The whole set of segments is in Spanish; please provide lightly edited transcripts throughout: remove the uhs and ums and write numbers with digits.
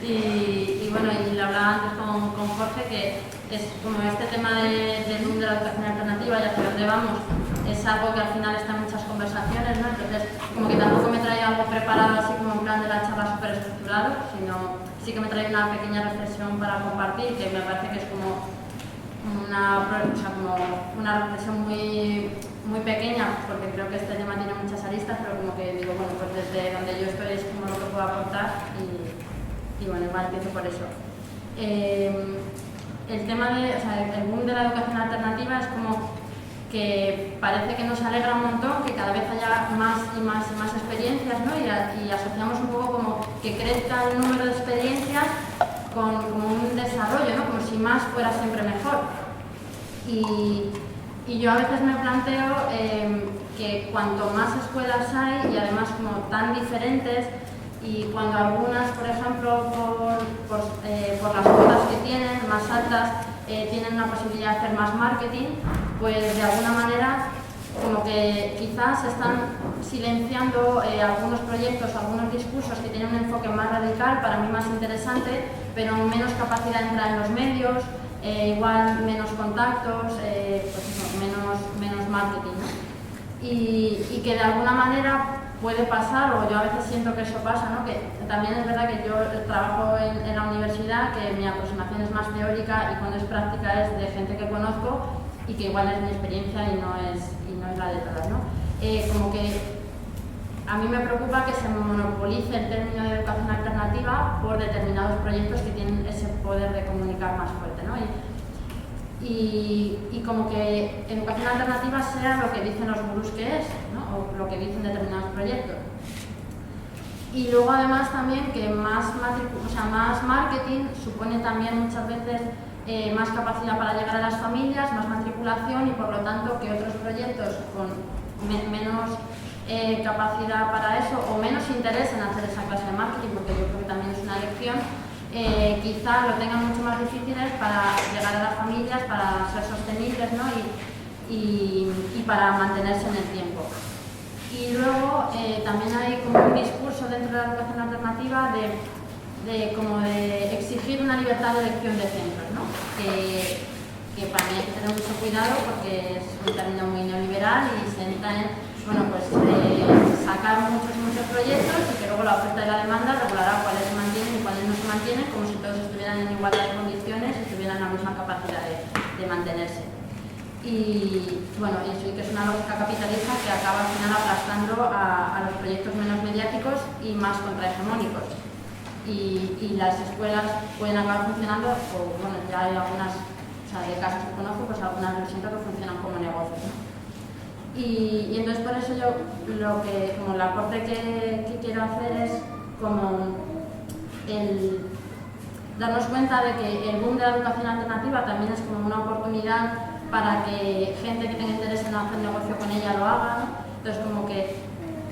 Y bueno, y lo hablaba antes con Jorge, que es como este tema del boom de la educación alternativa y hacia dónde vamos, es algo que al final está en muchas conversaciones, ¿no? Entonces, como que tampoco me traía algo preparado así como en plan de la charla súper estructurado, sino sí que me trae una pequeña reflexión para compartir, que me parece que es como una reflexión muy pequeña, porque creo que este tema tiene muchas aristas, pero como que digo, bueno, pues desde donde yo estoy es como lo que puedo aportar y bueno, igual empiezo por eso. El tema el boom de la educación alternativa es como que parece que nos alegra un montón que cada vez haya más y más experiencias, ¿no? Y asociamos un poco como que crezca el número de experiencias con un desarrollo, ¿no? Como si más fuera siempre mejor. Y yo a veces me planteo que cuanto más escuelas hay y además como tan diferentes, y cuando algunas, por ejemplo, por las cuotas que tienen, más altas, tienen una posibilidad de hacer más marketing, pues de alguna manera como que quizás se están silenciando algunos proyectos, algunos discursos que tienen un enfoque más radical, para mí más interesante, pero menos capacidad de entrar en los medios, igual menos contactos, pues eso, menos marketing, ¿no? Y que de alguna manera puede pasar, o yo a veces siento que eso pasa, ¿no? Que también es verdad que yo trabajo en la universidad, que mi aproximación es más teórica y cuando es práctica es de gente que conozco y que igual es mi experiencia y no es la de todas, ¿no? Como que a mí me preocupa que se monopolice el término de educación alternativa por determinados proyectos que tienen ese poder de comunicar más fuerte, ¿no? Y como que educación alternativa sea lo que dicen los gurús que es, ¿no? O lo que dicen determinados proyectos. Y luego además también que más marketing supone también muchas veces más capacidad para llegar a las familias, más matriculación y por lo tanto que otros proyectos con menos capacidad para eso o menos interés en hacer esa clase de marketing, porque yo creo que también es una elección, quizá lo tengan mucho más difíciles para llegar a las familias, para ser sostenibles, ¿no? y para mantenerse en el tiempo. Y luego también hay como un discurso dentro de la educación alternativa de exigir una libertad de elección de centros, ¿no? Que para mí hay que tener mucho cuidado porque es un término muy neoliberal y se entra en sacar muchos proyectos y que luego la oferta y la demanda regulará cuáles se mantienen y cuáles no se mantienen, como si todos estuvieran en igualdad de condiciones y tuvieran la misma capacidad de mantenerse. Y bueno, eso que es una lógica capitalista que acaba al final aplastando a los proyectos menos mediáticos y más contrahegemónicos. Y las escuelas pueden acabar funcionando, o bueno, ya hay algunas, de casos que conozco, pues algunas lo siento que funcionan como negocios, ¿no? Y entonces por eso yo como el aporte que quiero hacer es como el darnos cuenta de que el boom de la educación alternativa también es como una oportunidad para que gente que tenga interés en hacer negocio con ella lo haga, ¿no? Entonces como que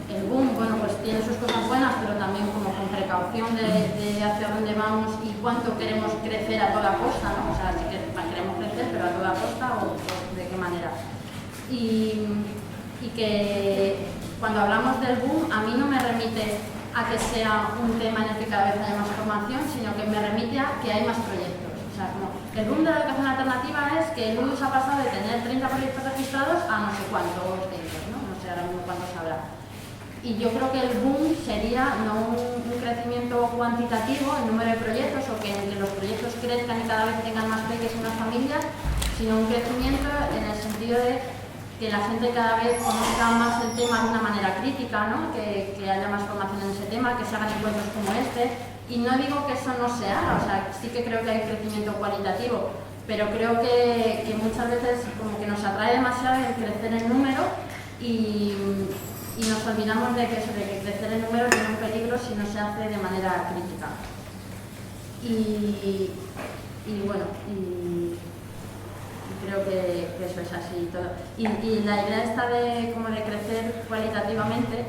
el boom, bueno, pues tiene sus cosas buenas, pero también como con precaución de hacia dónde vamos y cuánto queremos crecer a toda costa, ¿no? O sea, sí que queremos crecer, pero a toda costa o de qué manera. Y que cuando hablamos del boom, a mí no me remite a que sea un tema en el que cada vez haya más formación, sino que me remite a que hay más proyectos. O sea, como el boom de la educación alternativa es que el UDUS ha pasado de tener 30 proyectos registrados a no sé cuántos centros, ¿no? No sé ahora mismo cuántos habrá. Y yo creo que el boom sería no un crecimiento cuantitativo en número de proyectos o que los proyectos crezcan y cada vez tengan más peques y más familias, sino un crecimiento en el sentido de que la gente cada vez conozca más el tema de una manera crítica, ¿no? Que haya más formación en ese tema, que se hagan encuentros como este. Y no digo que eso no se haga, o sea, sí que creo que hay crecimiento cualitativo, pero creo que muchas veces como que nos atrae demasiado el crecer en número y nos olvidamos de que crecer en número tiene un peligro si no se hace de manera crítica. Y bueno, creo que eso es así y todo. Y la idea esta de crecer cualitativamente,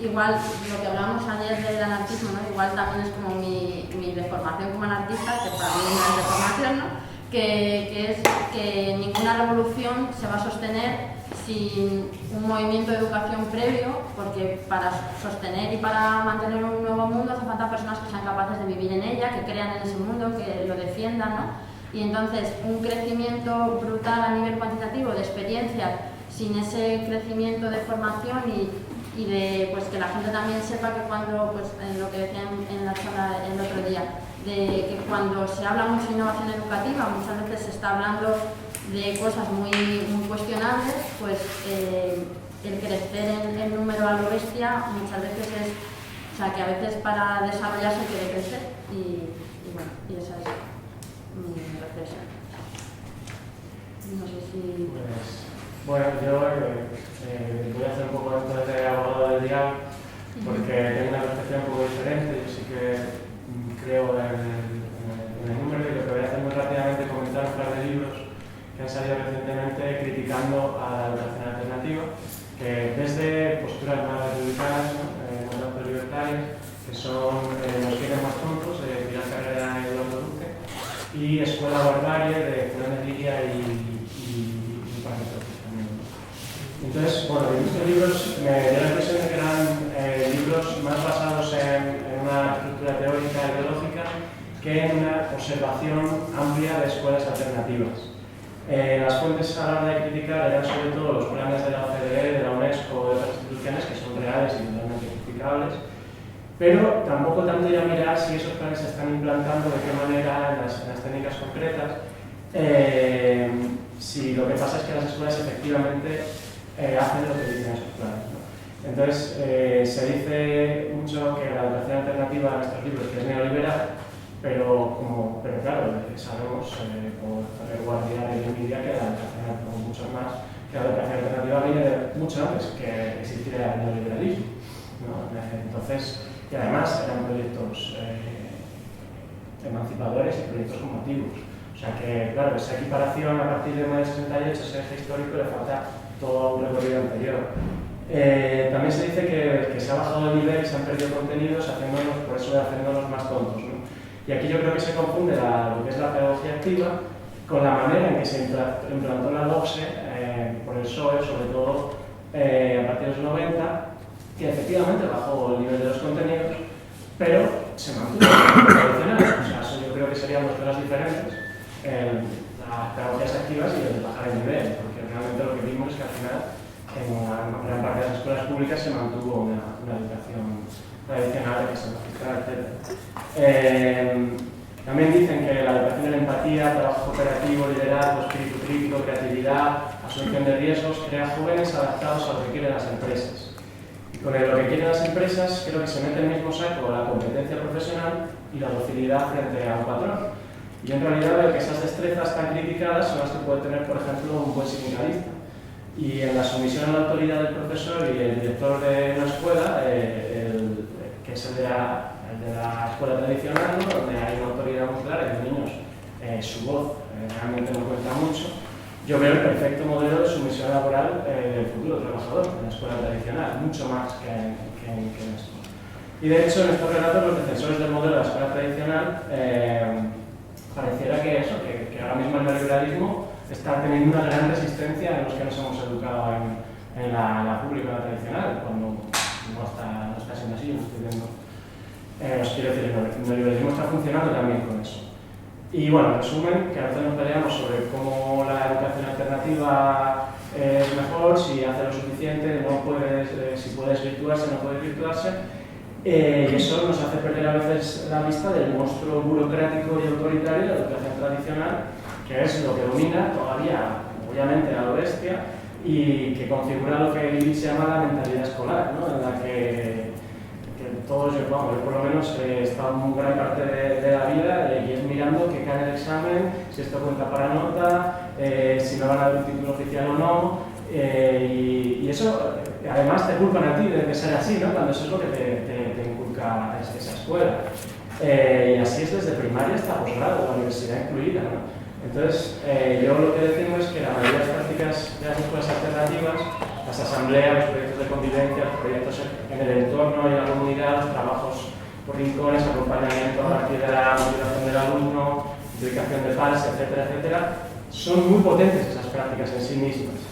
igual lo que hablábamos ayer del anarquismo, ¿no? Igual también es como mi deformación como anarquista, que para mí no es deformación, ¿no? Que es que ninguna revolución se va a sostener sin un movimiento de educación previo, porque para sostener y para mantener un nuevo mundo hace falta personas que sean capaces de vivir en ella, que crean en ese mundo, que lo defiendan, ¿no? Y entonces un crecimiento brutal a nivel cuantitativo de experiencias sin ese crecimiento de formación y de pues, que la gente también sepa que cuando, pues, en lo que decía en la charla el otro día, de que cuando se habla mucho de innovación educativa, muchas veces se está hablando de cosas muy cuestionables, pues el crecer en número a lo bestia muchas veces es, o sea, que a veces para desarrollarse hay que crecer y bueno, y esa es mi reflexión. No sé si... Pues, bueno, yo voy a hacer un poco esto de abogado del diablo, porque tengo una perspectiva un poco diferente. Yo sí que creo en el número, y lo que voy a hacer muy rápidamente es comentar un par de libros que han salido recientemente criticando a la educación alternativa, que desde posturas más republicanas, ¿no? Más libertarias, que son Los quieren más tontos, de Pilar Carrera y Eduardo Duque, y Escuela Barbarie, de Fernández Liria y también. Entonces, bueno, en estos libros me dio la impresión de que eran libros más basados en una estructura teórica e ideológica que en una observación amplia de escuelas alternativas. Las fuentes a la hora de criticar eran sobre todo los planes de la OCDE, de la UNESCO o de otras instituciones que son reales y totalmente criticables, pero tampoco tanto ir a mirar si esos planes se están implantando, de qué manera, en las técnicas concretas, si lo que pasa es que las escuelas efectivamente hacen lo que dicen esos planes, ¿no? Entonces, se dice mucho que la educación alternativa en estos libros que es neoliberal, pero claro, sabemos por el Guardián y Nvidia que la educación, como muchos más, que la educación alternativa viene de mucho antes que existiera el neoliberalismo, ¿no? Entonces, y además eran proyectos emancipadores y proyectos combativos. O sea que, claro, esa equiparación a partir de mayo del 68, ese eje histórico, le falta todo un recorrido anterior. También se dice que se ha bajado el nivel y se han perdido contenidos, por eso de haciéndonos más tontos, ¿no? Y aquí yo creo que se confunde lo que es la pedagogía activa con la manera en que se implantó la LOCSE por el PSOE, sobre todo a partir de los 90, que efectivamente bajó el nivel de los contenidos, pero se mantuvo el tradicional. O sea, eso yo creo que serían dos cosas diferentes, las pedagogías activas y el bajar el nivel, porque realmente lo que vimos es que al final en una gran parte de las escuelas públicas se mantuvo una educación tradicional de clase magistral, etc. También dicen que la educación en la empatía, trabajo cooperativo, liderazgo, espíritu crítico, creatividad, asunción de riesgos, crea jóvenes adaptados a lo que quieren las empresas. Y con lo que quieren las empresas, creo que se mete en el mismo saco la competencia profesional y la docilidad frente a un patrón. Y en realidad veo que esas destrezas tan criticadas son las que puede tener, por ejemplo, un buen sindicalista. Y en la sumisión a la autoridad del profesor y el director de la escuela, que es el de la escuela tradicional, ¿no? Donde hay una autoridad muy clara y los niños, su voz realmente no cuenta mucho. Yo veo el perfecto modelo de sumisión laboral del futuro trabajador en la escuela tradicional, mucho más que en esto. Y de hecho, en estos relatos, los defensores del modelo de la escuela tradicional pareciera que ahora mismo el neoliberalismo está teniendo una gran resistencia en los que nos hemos educado en la pública, en la tradicional, cuando no está siendo así, no estoy viendo. Os quiero decir, el neoliberalismo está funcionando también con eso. Y bueno, en resumen, que a veces nos peleamos sobre cómo la educación alternativa es mejor, si hace lo suficiente, si puede desvirtuarse, no puede desvirtuarse. Y eso nos hace perder a veces la vista del monstruo burocrático y autoritario de la educación tradicional, que es lo que domina todavía, obviamente, a lo bestia, y que configura lo que Lillich llama la mentalidad escolar, ¿no? En la que todos, yo por lo menos he estado en gran parte de la vida y es mirando qué cae en el examen, si esto cuenta para nota, si me van a dar un título oficial o no, y eso además te culpan a ti de ser así, ¿no? Cuando eso es lo que te inculca esa escuela. Y así es desde primaria hasta posgrado, la universidad incluida, ¿no? Entonces, yo lo que decimos es que la mayoría de las prácticas de las escuelas alternativas, las asambleas, los proyectos de convivencia, los proyectos en el entorno y en la comunidad, los trabajos por rincones, acompañamiento a partir de la motivación del alumno, implicación de pares, etcétera, etcétera, son muy potentes esas prácticas en sí mismas.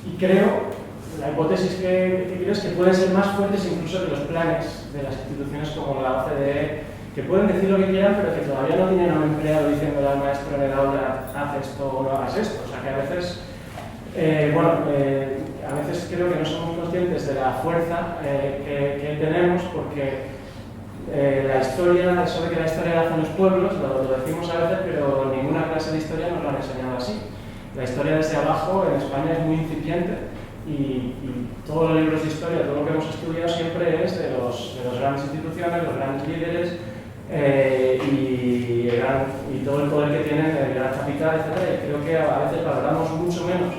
Y creo, la hipótesis que creo es que pueden ser más fuertes incluso que los planes de las instituciones como la OCDE que pueden decir lo que quieran, pero que todavía no tienen a un empleado diciéndole al maestro en el aula, haz esto o no hagas esto. O sea, que a veces, a veces creo que no somos conscientes de la fuerza que tenemos, porque la historia, eso de que la historia la hacen los pueblos, lo decimos a veces, pero ninguna clase de historia nos lo han enseñado así. La historia desde abajo en España es muy incipiente y todos los libros de historia, todo lo que hemos estudiado siempre es de los grandes instituciones, los grandes líderes y todo el poder que tienen el gran capital, etc. Y creo que a veces valoramos mucho menos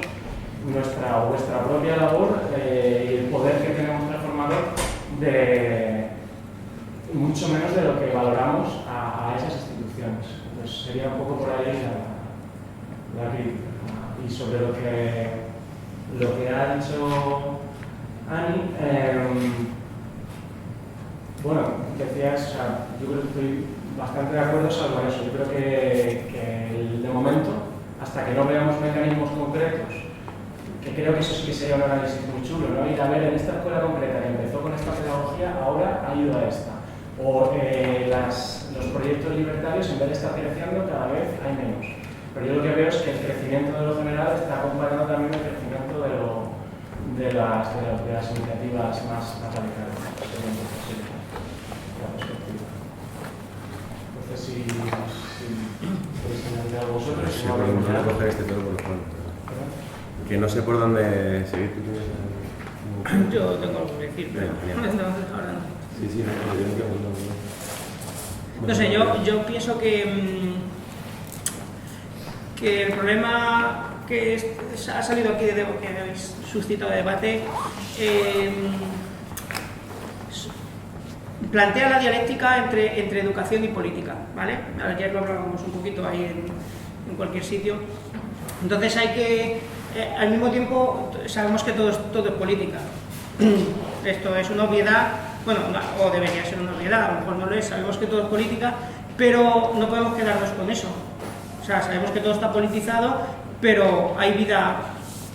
vuestra propia labor y el poder que tenemos transformador mucho menos de lo que valoramos a esas instituciones. Entonces sería un poco por ahí la crítica. Y sobre lo que ha dicho Ani, bueno, decías, o sea, yo creo que estoy bastante de acuerdo salvo eso. Yo creo que de momento, hasta que no veamos mecanismos concretos, que creo que eso sí que sería un análisis muy chulo, ¿no? Ir a ver en esta escuela concreta que empezó con esta pedagogía, ahora ha ido a esta. O los proyectos libertarios, en vez de estar creciendo, cada vez hay menos. Pero yo lo que veo es que el crecimiento de lo general está acompañando también el crecimiento de las iniciativas más radicales. Entonces, si podéis añadir algo vosotros. Sí, podemos coger este todo por los planos. Que no sé por dónde seguir. Yo tengo algo que decir, pero ahora no. Sí, sí, No sé, yo pienso que el problema que ha salido aquí, que habéis suscitado de debate, plantea la dialéctica entre educación y política, ¿vale? Ayer lo hablábamos un poquito ahí en cualquier sitio. Entonces hay que, al mismo tiempo, sabemos que todo es política. Esto es una obviedad, bueno, o debería ser una obviedad, a lo mejor no lo es, sabemos que todo es política, pero no podemos quedarnos con eso. O sea, sabemos que todo está politizado, pero hay vida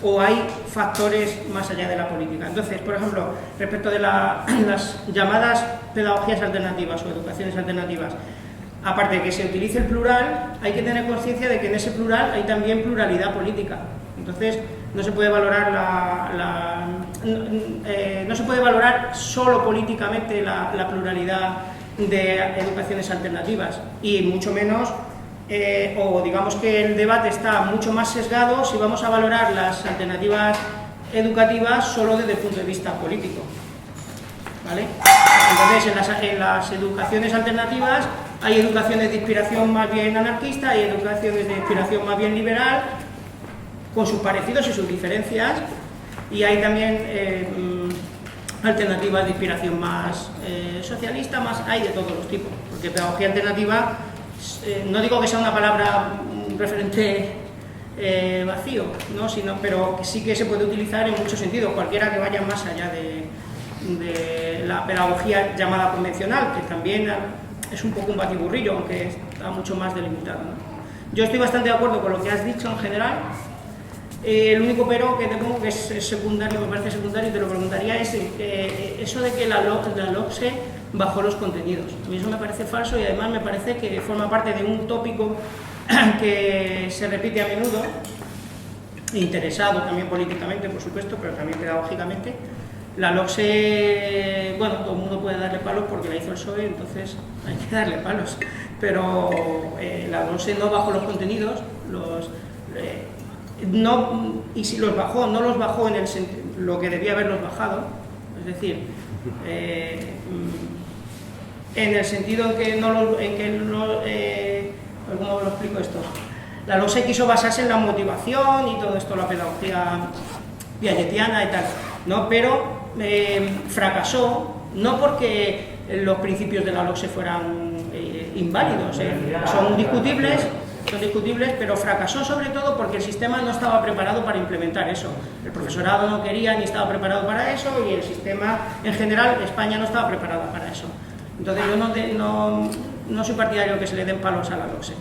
o hay factores más allá de la política. Entonces, por ejemplo, respecto de las llamadas pedagogías alternativas o educaciones alternativas, aparte de que se utilice el plural, hay que tener conciencia de que en ese plural hay también pluralidad política. Entonces, no se puede valorar no se puede valorar solo políticamente la pluralidad de educaciones alternativas, y mucho menos, o digamos que el debate está mucho más sesgado si vamos a valorar las alternativas educativas solo desde el punto de vista político, ¿vale? Entonces, en las educaciones alternativas hay educaciones de inspiración más bien anarquista, hay educaciones de inspiración más bien liberal, con sus parecidos y sus diferencias, y hay también alternativas de inspiración más socialista, hay de todos los tipos, porque pedagogía alternativa, no digo que sea una palabra referente vacío, ¿no? Pero sí que se puede utilizar en muchos sentidos, cualquiera que vaya más allá de la pedagogía llamada convencional, que también es un poco un batiburrillo, aunque está mucho más delimitado, ¿no? Yo estoy bastante de acuerdo con lo que has dicho en general. El único pero que te pongo, que es secundario, me parece secundario, y te lo preguntaría, es eso de que la LOCSE bajó los contenidos. A mí eso me parece falso, y además me parece que forma parte de un tópico que se repite a menudo, interesado también políticamente, por supuesto, pero también pedagógicamente. La LOCSE, bueno, todo el mundo puede darle palos porque la hizo el PSOE, entonces hay que darle palos, pero la LOCSE no bajó los contenidos, y si los bajó, no los bajó en lo que debía haberlos bajado, es decir, en el sentido en que ¿cómo lo explico esto? La LOCSE quiso basarse en la motivación y todo esto, la pedagogía piagetiana y tal, ¿no? Pero fracasó, no porque los principios de la LOCSE fueran inválidos, son discutibles, pero fracasó sobre todo porque el sistema no estaba preparado para implementar eso. El profesorado no quería ni estaba preparado para eso, y el sistema en general, España no estaba preparada para eso. Entonces yo no soy partidario que se le den palos a la LOCSE.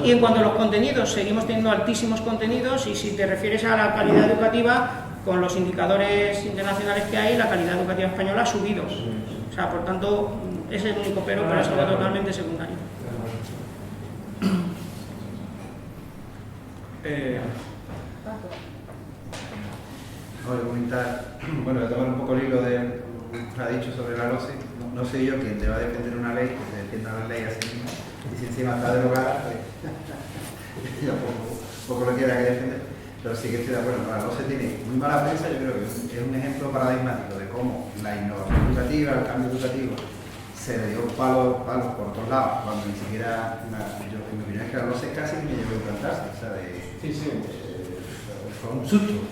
Y en cuanto a los contenidos, seguimos teniendo altísimos contenidos, y si te refieres a la calidad educativa, con los indicadores internacionales que hay, la calidad educativa española ha subido. O sea, por tanto, Es el único pero es algo totalmente secundario. Voy a comentar, bueno, voy a tomar un poco el hilo de lo que ha dicho sobre la LOSE. No soy yo quien te va a defender una ley, que se defienda la ley así misma, y si encima está derogada, pues yo poco lo quiera que defender. Pero sí que estoy de acuerdo, la LOSE tiene muy mala prensa. Yo creo que es un ejemplo paradigmático de cómo la innovación educativa, el cambio educativo, se le dio palos por todos lados, cuando ni siquiera, yo en mi opinión es que la LOSE casi me llevó a implantarse, o sea, fue un susto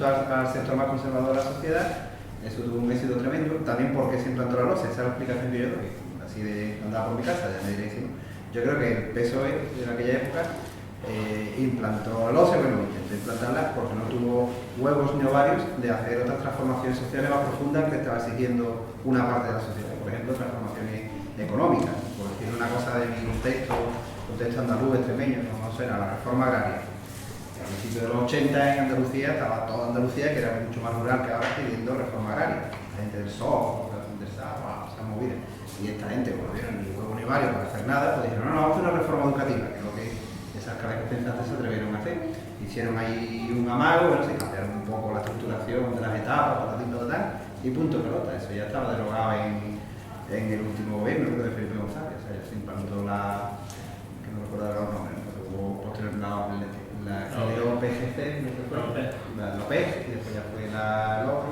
al sector más conservador de la sociedad. Eso tuvo un éxito tremendo, también porque se implantó la LOSE, esa es la explicación que yo doy, así de andar por mi casa, ya me diréis. Yo creo que el PSOE en aquella época implantó la LOSE, bueno, intentó implantarla porque no tuvo huevos ni ovarios de hacer otras transformaciones sociales más profundas que estaba exigiendo una parte de la sociedad, por ejemplo, transformaciones económicas, por decir una cosa de mi contexto andaluz, extremeño, no suena, la reforma agraria. A principios de los 80 en Andalucía estaba toda Andalucía, que era mucho más rural que ahora, pidiendo reforma agraria. La gente del PSOE, del SAP, se han movido. Y esta gente, como no vieron ni huevo ni varios para hacer nada, pues dijeron, no, vamos a hacer una reforma educativa, que es lo que esas caras pensantes se atrevieron a hacer. Hicieron ahí un amago, bueno, se cambiaron un poco la estructuración de las etapas, y punto pelota. Eso ya estaba derogado en el último gobierno, creo, de Felipe González. O sea, ya se implantó la, que no recuerdo ahora los nombres, pero hubo posteriormente la PGC, la LOPEG, y después ya fue la LOPE.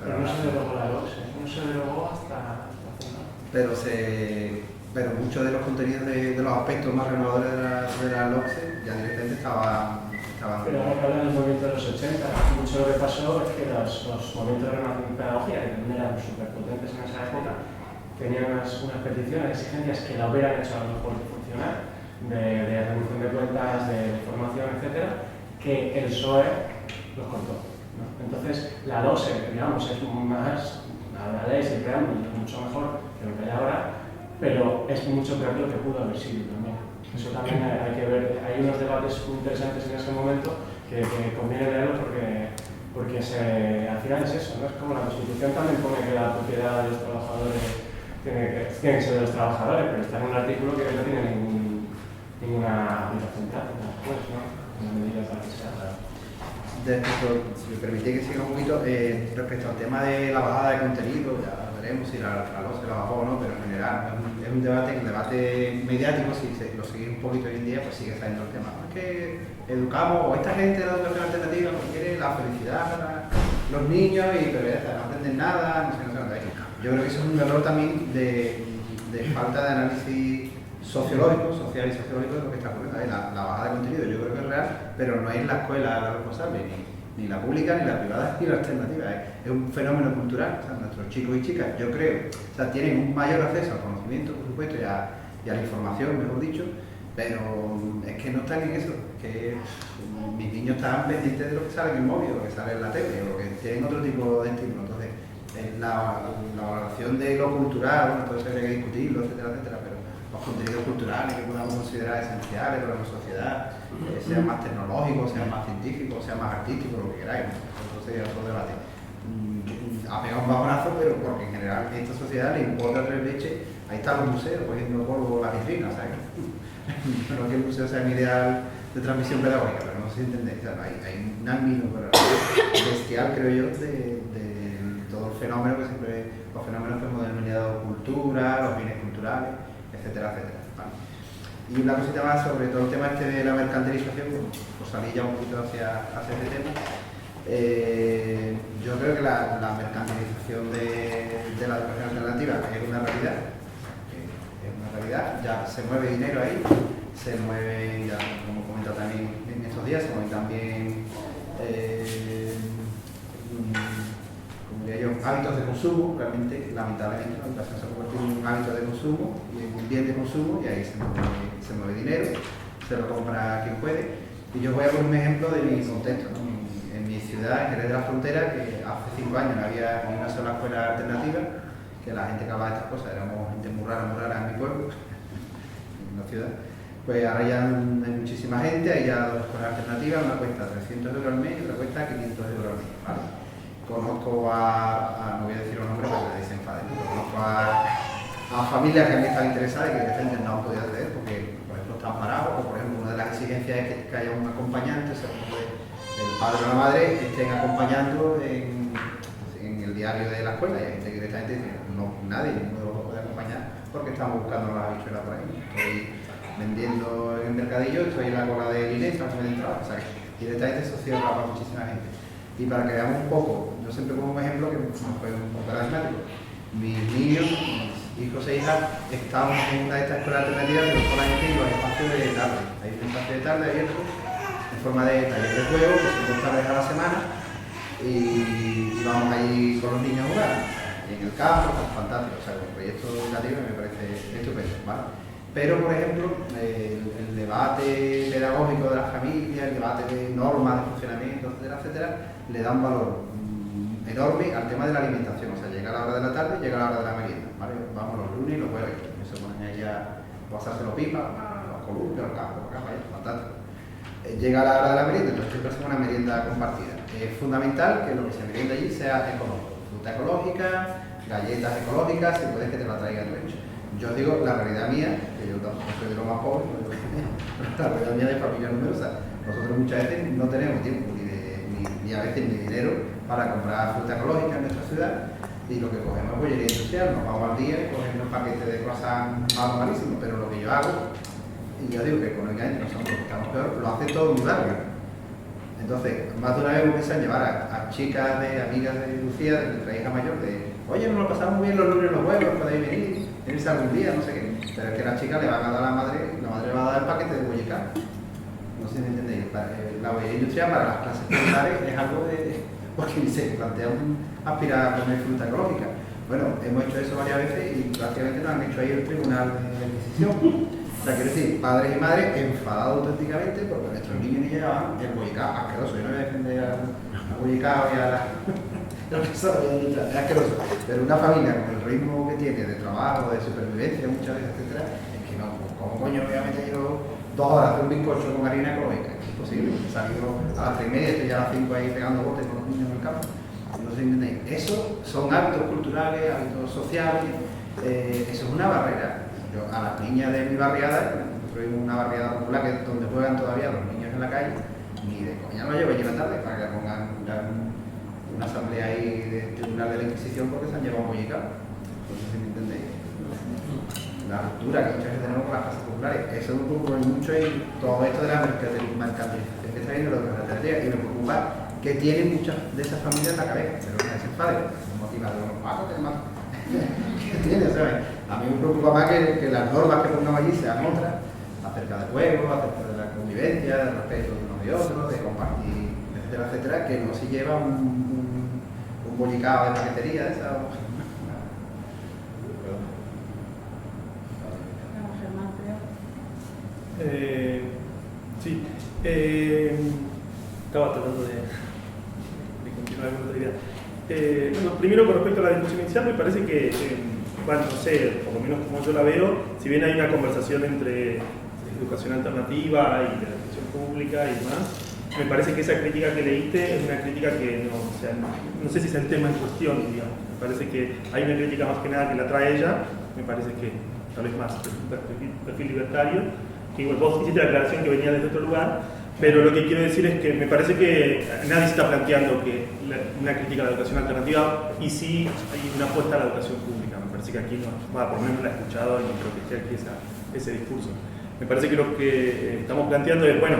Pero no se derogó la LOSE, no se derogó hasta pero muchos de los contenidos de los aspectos más renovadores de la LOPE ya directamente estaban. Pero ahora que hablan del movimiento de los 80, mucho lo que pasó es que los movimientos de renovación pedagógica, que también eran súper potentes en esa época, tenían unas peticiones, exigencias que la hubieran hecho a lo mejor funcionar, de rendición de cuentas, de formación, etcétera, que el PSOE los cortó, ¿no? Entonces, la LOSE, digamos, es más, la ley es el preámbulo, es mucho mejor que lo que hay ahora, pero es mucho peor que lo que pudo haber sido también. Eso también hay que ver, hay unos debates muy interesantes en ese momento que conviene verlos porque al final es eso, ¿no? Es como la Constitución también pone que la propiedad de los trabajadores tiene que ser de los trabajadores, pero está en un artículo que no tiene ninguna aplicación práctica, pues, ¿no? Una medida para que sea. Si me permitís que siga un poquito, respecto al tema de la bajada de contenido, ya veremos si la LOSE la bajó o no, pero en general es un debate, mediático, si lo seguís un poquito hoy en día, pues sigue saliendo el tema. Es que educamos, o esta gente de la educación alternativa lo que quiere la felicidad para los niños, pero ya está, no aprenden nada, no sé. Yo creo que eso es un error también de falta de análisis sociológico, social y sociológico de lo que está ocurriendo. La bajada de contenido yo creo que es real, pero no es la escuela la responsable, ni la pública, ni la privada, ni la alternativa. Es un fenómeno cultural. O sea, nuestros chicos y chicas, yo creo, o sea, tienen un mayor acceso al conocimiento, por supuesto, y a la información, mejor dicho, pero es que no están en eso. Que mis niños están pendientes de lo que sale en el móvil, o lo que sale en la tele, o que tienen otro tipo de estímulo. Entonces, la valoración de lo cultural, bueno, todo eso habría que discutirlo, etcétera, etcétera, pero los contenidos culturales que podamos considerar esenciales para la sociedad, sean más tecnológicos, sean más científicos, sean más artísticos, lo que queráis, ¿no? Eso sería otro debate. Ha pegado un bajonazo, pero porque en general a esta sociedad le importa tres leches. Ahí están los museos cogiendo polvo las vitrinas, ¿sabes? No que el museo sea mi ideal de transmisión pedagógica, pero no sé si entendéis. O sea, hay un ámbito bestial, creo yo, de todo el fenómeno que siempre, los fenómenos que hemos denominado cultura, los bienes culturales, etcétera, etcétera. ¿Vale? Y una cosita más sobre todo el tema este de la mercantilización, pues salí ya un poquito hacia este tema. Yo creo que la mercantilización de la educación alternativa es una realidad. Ya se mueve dinero ahí, se mueve, ya como he comentado también en estos días, se mueven también hábitos de consumo. Realmente, lamentablemente, la educación se ha convertido en un hábito de consumo y en un bien de consumo, y ahí se mueve dinero, se lo compra quien puede. Y yo voy a poner un ejemplo de mi contexto, ¿no? En mi ciudad, en Jerez de la Frontera, que hace 5 años no había ni una sola escuela alternativa, que la gente que hablaba de estas cosas éramos gente muy rara en mi pueblo, en la ciudad. Pues ahora ya hay muchísima gente, hay ya 2 escuelas alternativas, una cuesta 300 euros al mes y otra cuesta 500 euros al mes, ¿vale? Conozco no voy a decir los nombres porque nadie se enfade, conozco a a familias que han estado interesadas y que directamente no han podido acceder porque, por ejemplo, están parados, o por ejemplo, una de las exigencias es que haya un acompañante, o sea, el padre o la madre estén acompañando en el diario de la escuela, y hay gente que directamente dice, no, nadie no lo puede acompañar porque estamos buscando las habichuelas por ahí. Estoy vendiendo en el mercadillo, estoy en la cola de Inés, estamos en entrada, o sea, que directamente eso cierra para muchísima gente. Y para que veamos un poco, yo siempre pongo un ejemplo que fue un poco paradigmático. Mis niños, mis hijos e hijas, estamos en una de estas escuelas alternativas, pero solamente en los espacios de tarde. Hay un espacio de tarde abierto en forma de taller de juego, que son 2 tardes a la semana, y vamos ahí con los niños a jugar. Y en el campo, fantástico, o sea, el proyecto educativo me parece estupendo, ¿vale? Pero, por ejemplo, el debate pedagógico de las familias, el debate de normas de funcionamiento, etcétera, etcétera, le da un valor enorme al tema de la alimentación. O sea, llega la hora de la tarde, llega la hora de la merienda, ¿vale? Vamos los lunes y los jueves, se ponen ahí a pasárselo pipa, los columpios, los campos, fantástico. Llega la hora de la merienda, entonces siempre hacemos una merienda compartida. Es fundamental que lo que se merienda allí sea ecológico. Fruta ecológica, galletas ecológicas, si puedes que te la traigan leche. Yo digo la realidad mía, que yo tampoco soy de lo más pobre, la realidad mía de familia numerosa. Nosotros muchas veces no tenemos tiempo ni a veces ni dinero para comprar fruta ecológica en nuestra ciudad, y lo que cogemos es bollería industrial, nos vamos al día y cogemos un paquete de croissant malísimo, pero lo que yo hago, y yo digo que económicamente no somos los que estamos peor, lo hace todo muy largo. Entonces, más de una vez hemos pensado en llevar a chicas de amigas de Lucía, de nuestra hija mayor, de oye, nos lo pasamos bien los lunes y los jueves, podéis venir, venirse algún día, no sé qué. Pero es que la chica le van a dar a la madre le va a dar el paquete de bollicao. No sé si me entendéis. La bollería industrial para las clases populares es algo de. Porque se plantean aspirar a comer fruta ecológica. Bueno, hemos hecho eso varias veces y prácticamente nos han hecho ahí el tribunal de Inquisición. O sea, quiero decir, padres y madres enfadados auténticamente porque nuestros niños ni llevaban el bollicao asqueroso. Yo no voy a defender al bollicao y a la. Es asqueroso. Pero una familia con el ritmo que tiene de trabajo, de supervivencia, muchas veces, etcétera, es que no, ¿cómo coño voy a meter yo 2 horas a hacer un bizcocho con harina ecológica? Es imposible. He salido a las 3:30, estoy ya a las 5 ahí pegando botes con los niños en el campo. No sé si entendéis. Eso son hábitos culturales, hábitos sociales, eso es una barrera. Yo, a las niñas de mi barriada, construimos una barriada popular que es donde juegan todavía los niños en la calle, ni de coña lo llevo allí en la tarde para que le pongan una asamblea ahí del Tribunal de la Inquisición porque se han llevado bollicao. No sé si me entendéis. La ruptura que muchas veces tenemos con las casas populares, eso me preocupa mucho y todo esto de la mercantilización que está viendo los de la tercera, y me preocupa que tienen muchas de esas familias en la cabeza, pero que es el padre, no motiva de los pagos, que tiene, ¿sabes? A mí me preocupa más que las normas que pongamos allí sean otras, acerca del juego, acerca de la convivencia, del respeto de unos y otros, de compartir, etcétera, etcétera, que no se lleva un bollicao de paquetería de esa. Sí, estaba tratando de continuar con otra idea. Bueno, primero con respecto a la discusión inicial, me parece que, bueno, no sé, por lo menos como yo la veo, si bien hay una conversación entre educación alternativa y de la educación pública y demás, me parece que esa crítica que leíste es una crítica que no, o sea, no sé si es el tema en cuestión, digamos. Me parece que hay una crítica más que nada que la trae ella, me parece que tal vez más perfil libertario, que igual vos hiciste la aclaración que venía desde otro lugar, pero lo que quiero decir es que me parece que nadie se está planteando que una crítica a la educación alternativa y sí hay una apuesta a la educación pública. Me parece que aquí no, por lo menos la he escuchado y creo que esté aquí ese discurso. Me parece que lo que estamos planteando es, bueno,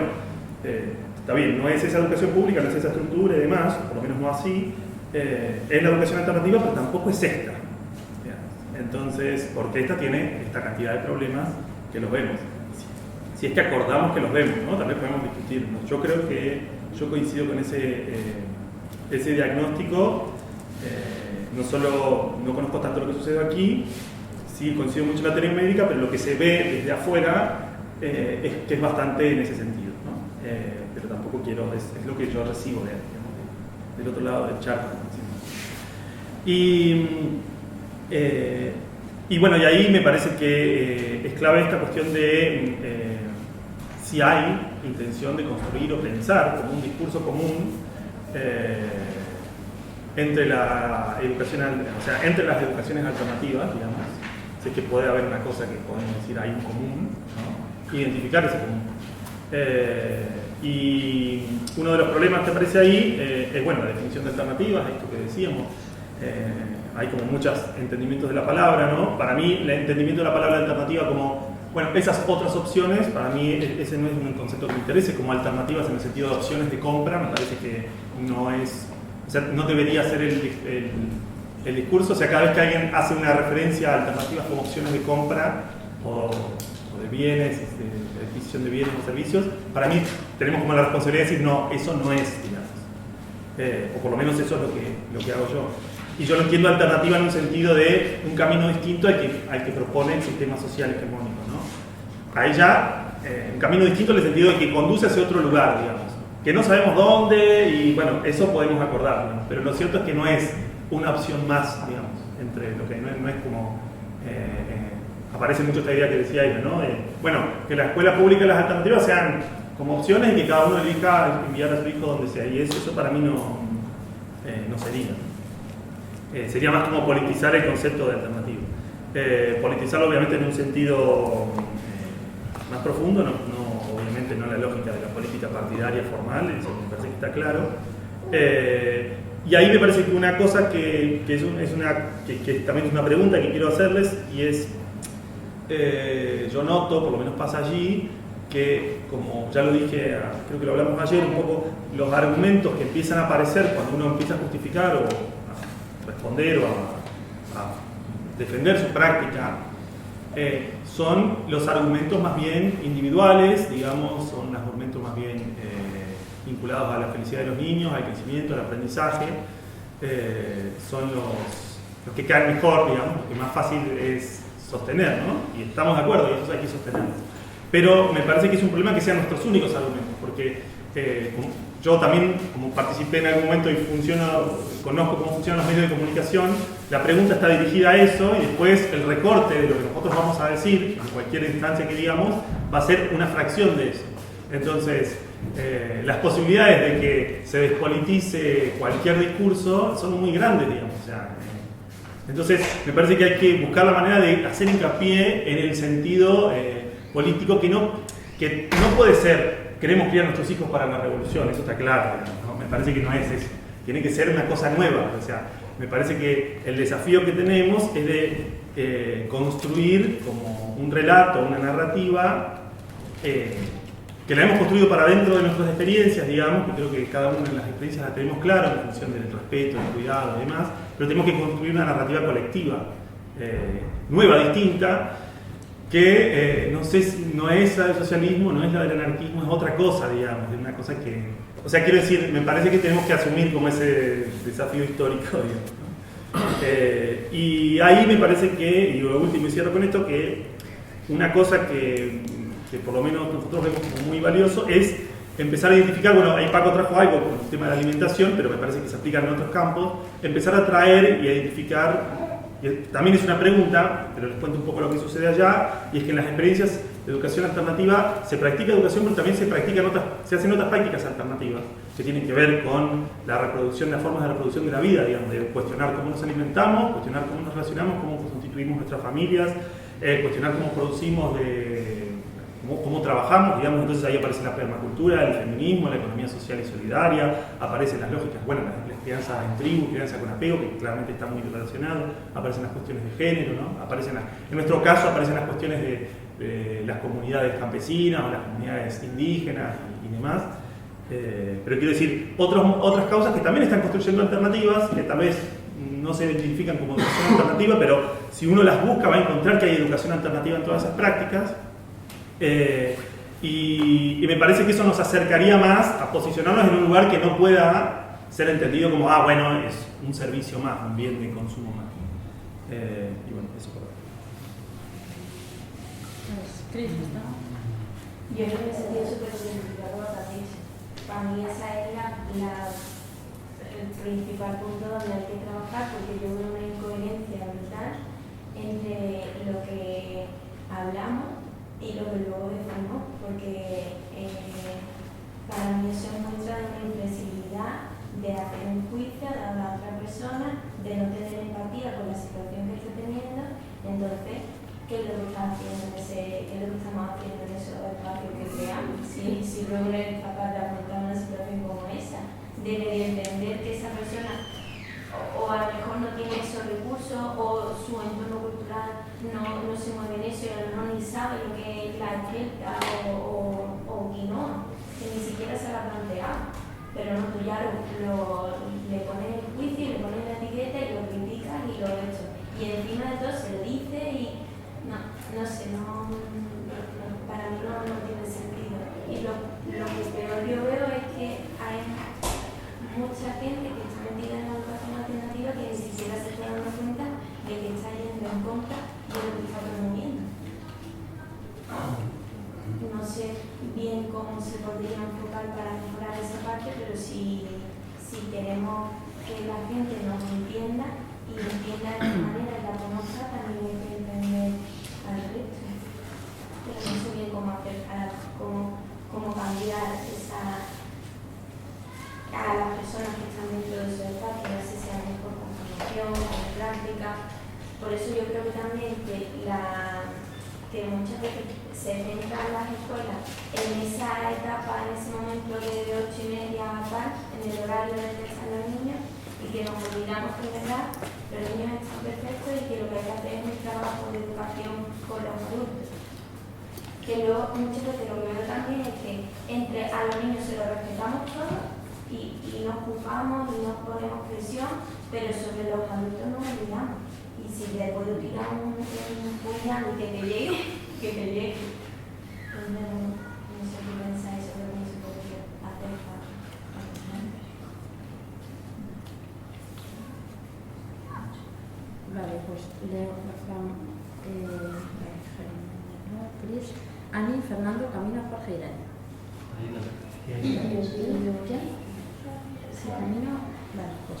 está bien, no es esa educación pública, no es esa estructura y demás, por lo menos no así, es la educación alternativa, pero tampoco es esta. Entonces, porque esta tiene esta cantidad de problemas que los vemos. Si es que acordamos que los vemos, ¿no? Tal vez podemos discutirnos. Yo creo que yo coincido con ese diagnóstico. No solo no conozco tanto lo que sucede aquí, sí coincido mucho en la teoría médica, pero lo que se ve desde afuera es que es bastante en ese sentido, ¿no? Pero tampoco quiero, es lo que yo recibo del otro lado del charco. Y bueno, y ahí me parece que es clave esta cuestión de si hay intención de construir o pensar como un discurso común entre la educación, o sea, entre las educaciones alternativas, digamos, si es que puede haber una cosa que podemos decir hay un común, ¿no? Identificar ese común. Y uno de los problemas que aparece ahí es, bueno, la definición de alternativas, esto que decíamos. Hay como muchos entendimientos de la palabra, ¿no? Para mí, el entendimiento de la palabra alternativa como, bueno, esas otras opciones, para mí ese no es un concepto que me interese, como alternativas en el sentido de opciones de compra, me parece que no es, o sea, no debería ser el discurso. O sea, cada vez que alguien hace una referencia a alternativas como opciones de compra o de bienes, de adquisición de bienes o servicios, para mí tenemos como la responsabilidad de decir, no, eso no es, digamos. O por lo menos eso es lo que hago yo. Y yo lo entiendo alternativa en un sentido de un camino distinto al que propone el sistema social hegemónico, ¿no? Ahí ya, un camino distinto en el sentido de que conduce hacia otro lugar, digamos. Que no sabemos dónde y, bueno, eso podemos acordar, ¿no? Pero lo cierto es que no es una opción más, digamos, entre lo que no es como... aparece mucho esta idea que decía ella, ¿no? Bueno, que la escuela pública y las alternativas sean como opciones y que cada uno elija enviar a su hijo donde sea. Y eso para mí no sería. Sería más como politizar el concepto de alternativa. Politizarlo obviamente en un sentido más profundo, obviamente no la lógica de la política partidaria formal, eso me parece que está claro. Y ahí me parece que una cosa que también es una pregunta que quiero hacerles, y es, yo noto, por lo menos pasa allí, que como ya lo dije, creo que lo hablamos ayer, un poco los argumentos que empiezan a aparecer cuando uno empieza a justificar o a responder o a defender su práctica, son los argumentos más bien individuales, digamos, son los argumentos más bien vinculados a la felicidad de los niños, al crecimiento, al aprendizaje, son los que caen mejor, digamos, lo que más fácil es sostener, ¿no? Y estamos de acuerdo, y eso hay que sostenerlo. Pero me parece que es un problema que sean nuestros únicos argumentos, porque yo también, como participé en algún momento y conozco cómo funcionan los medios de comunicación, la pregunta está dirigida a eso y después el recorte de lo que nosotros vamos a decir, en cualquier instancia que digamos, va a ser una fracción de eso. Entonces, las posibilidades de que se despolitice cualquier discurso son muy grandes, digamos. O sea, entonces, me parece que hay que buscar la manera de hacer hincapié en el sentido político que no puede ser, queremos criar a nuestros hijos para la revolución, eso está claro, ¿no? Me parece que no es eso, tiene que ser una cosa nueva. O sea, me parece que el desafío que tenemos es de construir como un relato, una narrativa que la hemos construido para dentro de nuestras experiencias, digamos, que creo que cada una de las experiencias la tenemos claro en función del respeto, del cuidado y demás, pero tenemos que construir una narrativa colectiva, nueva, distinta, que no es la del socialismo, no es la del anarquismo, es otra cosa, digamos, es una cosa que... O sea, quiero decir, me parece que tenemos que asumir como ese desafío histórico, digamos, ¿no? Y ahí me parece que, y lo último y cierro con esto, que una cosa que por lo menos nosotros vemos como muy valioso es empezar a identificar, bueno, ahí Paco trajo algo con el tema de la alimentación, pero me parece que se aplica en otros campos, empezar a traer y a identificar. Y también es una pregunta, pero les cuento un poco lo que sucede allá, y es que en las experiencias de educación alternativa se practica educación, pero también se hacen otras prácticas alternativas que tienen que ver con la reproducción, las formas de reproducción de la vida, digamos, de cuestionar cómo nos alimentamos, cuestionar cómo nos relacionamos, cómo constituimos nuestras familias, cuestionar cómo producimos, cómo trabajamos, digamos. Entonces ahí aparece la permacultura, el feminismo, la economía social y solidaria, aparecen las lógicas, bueno, la crianza en tribu, crianza con apego, que claramente está muy relacionado, aparecen las cuestiones de género, ¿no? En nuestro caso aparecen las cuestiones de las comunidades campesinas o las comunidades indígenas y demás. Pero quiero decir, otras causas que también están construyendo alternativas, que tal vez no se identifican como educación alternativa, pero si uno las busca va a encontrar que hay educación alternativa en todas esas prácticas. Y me parece que eso nos acercaría más a posicionarnos en un lugar que no pueda ser entendido como, bueno, es un servicio más, un bien de consumo más. Y bueno, eso por ahora. Cris, ¿está? Yo en ese sentido súper identificado con lo que hacéis. Para mí esa es el principal punto donde hay que trabajar, porque yo veo una incoherencia brutal entre lo que hablamos y lo que luego decimos, porque para mí eso es muestra de una inflexibilidad, de hacer un juicio a la otra persona, de no tener empatía con la situación que está teniendo Entonces, ¿qué es lo que estamos haciendo en esos espacios que creamos? Si luego eres capaz de afrontar una situación como esa, debe de entender que esa persona o a lo mejor no tiene esos recursos o su entorno cultural no se mueve en eso y a lo mejor ni sabe lo que es la estelta o quinoa, que ni siquiera se la ha planteado. Pero no, tú ya le pones el juicio, le pones la etiqueta y lo criticas y lo hecho. Y encima de todo se lo dice y no sé, para mí no tiene sentido. Y lo que peor yo veo es que hay mucha gente que está metida en la educación alternativa que ni siquiera se está dando cuenta de que está yendo en contra de lo que está promoviendo. No sé bien cómo se podría enfocar para mejorar esa parte, pero si queremos que la gente nos entienda y entienda de qué manera y la conozca, también hay que entender al resto. Pero no sé bien cómo hacer, cómo cambiar a las personas que están dentro de esos espacios, ya sea mejor con formación, con práctica. Por eso yo creo que también que muchas veces se centran las escuelas en esa etapa, en ese momento de 8:30 a tal, en el horario en el que están los niños, y que nos olvidamos que verdad los niños están perfectos y que lo que hay que hacer es un trabajo de educación con los adultos. Que luego muchas veces lo que veo también es que a los niños se los respetamos todos y nos juzgamos y nos ponemos presión, pero sobre los adultos nos olvidamos. Y si le puedo tirar un puñal y que te llegue, que te llegue. No sé qué pensáis sobre lo que se podría hacer para Vale, pues leo Cris, Ani, Fernando, Camino, Jorge y Irene. ¿Quién? Sí, Camino. Vale, pues.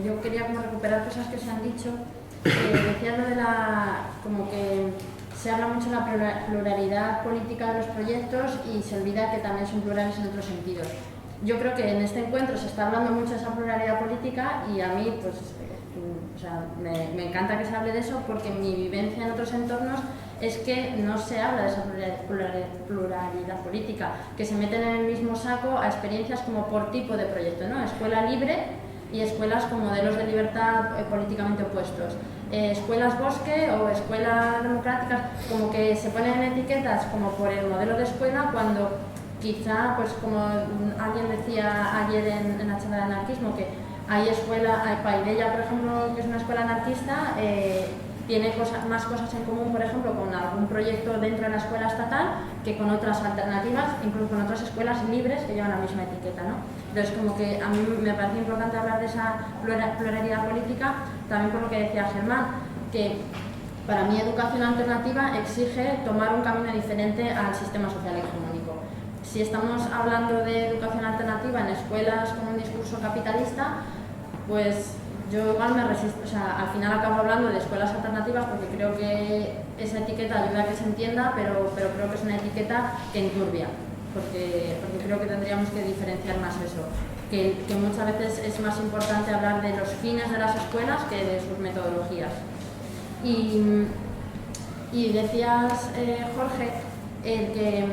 Yo quería como recuperar cosas que se han dicho. Decía lo de como que se habla mucho de la pluralidad política de los proyectos y se olvida que también son plurales en otros sentidos. Yo creo que en este encuentro se está hablando mucho de esa pluralidad política y a mí pues, me encanta que se hable de eso porque mi vivencia en otros entornos es que no se habla de esa pluralidad política, que se meten en el mismo saco a experiencias como por tipo de proyecto, ¿no? Escuela libre y escuelas con modelos de libertad políticamente opuestos. Escuelas bosque o escuelas democráticas, como que se ponen etiquetas como por el modelo de escuela cuando quizá, pues como alguien decía ayer en la charla de anarquismo, que hay Paideia, por ejemplo, que es una escuela anarquista, tiene más cosas en común, por ejemplo, con algún proyecto dentro de la escuela estatal que con otras alternativas, incluso con otras escuelas libres que llevan la misma etiqueta, ¿no? Entonces, como que a mí me parece importante hablar de esa pluralidad política, también por lo que decía Germán, que para mí educación alternativa exige tomar un camino diferente al sistema social hegemónico. Si estamos hablando de educación alternativa en escuelas con un discurso capitalista, pues yo igual me resisto, al final acabo hablando de escuelas alternativas porque creo que esa etiqueta ayuda a que se entienda, pero creo que es una etiqueta que enturbia, porque creo que tendríamos que diferenciar más eso, que muchas veces es más importante hablar de los fines de las escuelas que de sus metodologías. Y decías, Jorge, que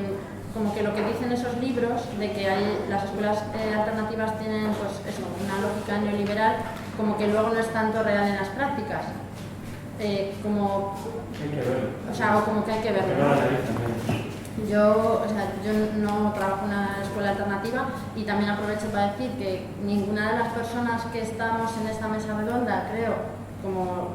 como que lo que dicen esos libros de que las escuelas alternativas tienen pues eso, una lógica neoliberal, como que luego no es tanto real en las prácticas, como como que hay que verlo, ¿no? Yo no trabajo en una escuela alternativa y también aprovecho para decir que ninguna de las personas que estamos en esta mesa redonda, creo, como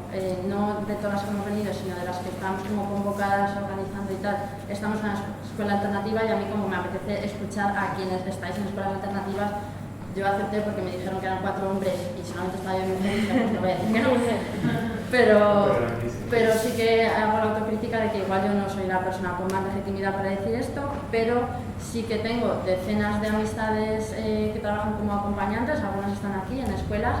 no de todas las que hemos venido, sino de las que estamos como convocadas, organizando y tal, estamos en una escuela alternativa y a mí como me apetece escuchar a quienes estáis en escuelas alternativas. Yo acepté porque me dijeron que eran 4 hombres y solamente estaba yo en mujer y dije, pues no voy a decir que no. Pero sí que hago la autocrítica de que igual yo no soy la persona con más legitimidad para decir esto, pero sí que tengo decenas de amistades que trabajan como acompañantes, algunas están aquí en escuelas.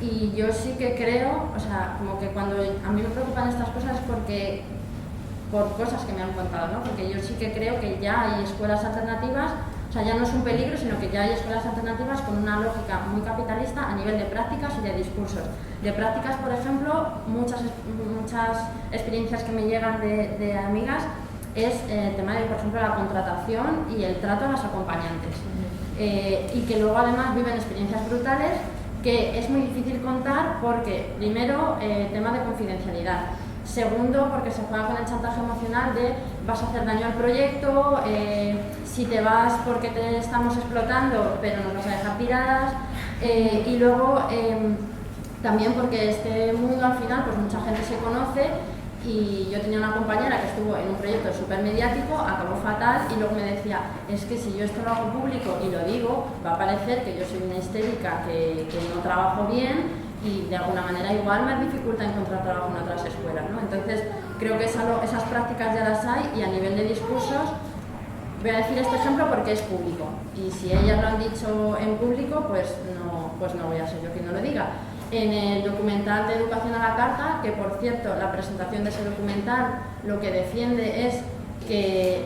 Y yo sí que creo, como que cuando a mí me preocupan estas cosas es por cosas que me han contado, ¿no? Porque yo sí que creo que ya hay escuelas alternativas O sea, ya no es un peligro, sino que ya hay escuelas alternativas con una lógica muy capitalista a nivel de prácticas y de discursos. De prácticas, por ejemplo, muchas experiencias que me llegan de amigas es el tema de, por ejemplo, la contratación y el trato a las acompañantes. Y que luego además viven experiencias brutales que es muy difícil contar porque, primero, tema de confidencialidad. Segundo, porque se juega con el chantaje emocional de vas a hacer daño al proyecto, si te vas porque te estamos explotando, pero nos vas a dejar tiradas. Y luego, también porque este mundo al final, pues mucha gente se conoce. Y yo tenía una compañera que estuvo en un proyecto súper mediático, acabó fatal y luego me decía, es que si yo esto lo hago público y lo digo, va a parecer que yo soy una histérica, que no trabajo bien y de alguna manera igual me dificulta encontrar trabajo en otras escuelas, ¿no? Entonces creo que esas prácticas ya las hay y a nivel de discursos, voy a decir este ejemplo porque es público y si ellas lo han dicho en público, pues no voy a ser yo quien no lo diga. En el documental de Educación a la Carta, que por cierto la presentación de ese documental lo que defiende es que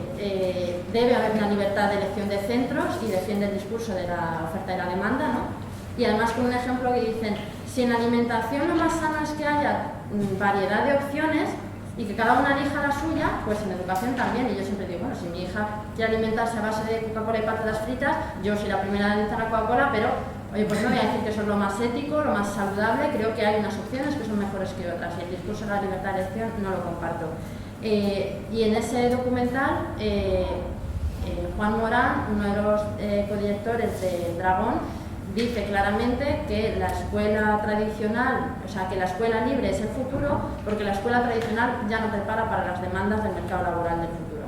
debe haber una libertad de elección de centros y defiende el discurso de la oferta y la demanda, ¿no? Y además con un ejemplo que dicen, si en alimentación lo más sano es que haya variedad de opciones y que cada una elija la suya, pues en educación también. Y yo siempre digo, bueno, si mi hija quiere alimentarse a base de Coca-Cola y patatas fritas, yo soy la primera en echar a Coca-Cola, pero oye, pues no voy a decir que eso es lo más ético, lo más saludable, creo que hay unas opciones que son mejores que otras y el discurso de la libertad de elección no lo comparto. Y en ese documental, Juan Morán, uno de los codirectores de Dragón, dice claramente que la escuela tradicional, o sea, que la escuela libre es el futuro porque la escuela tradicional ya no prepara para las demandas del mercado laboral del futuro.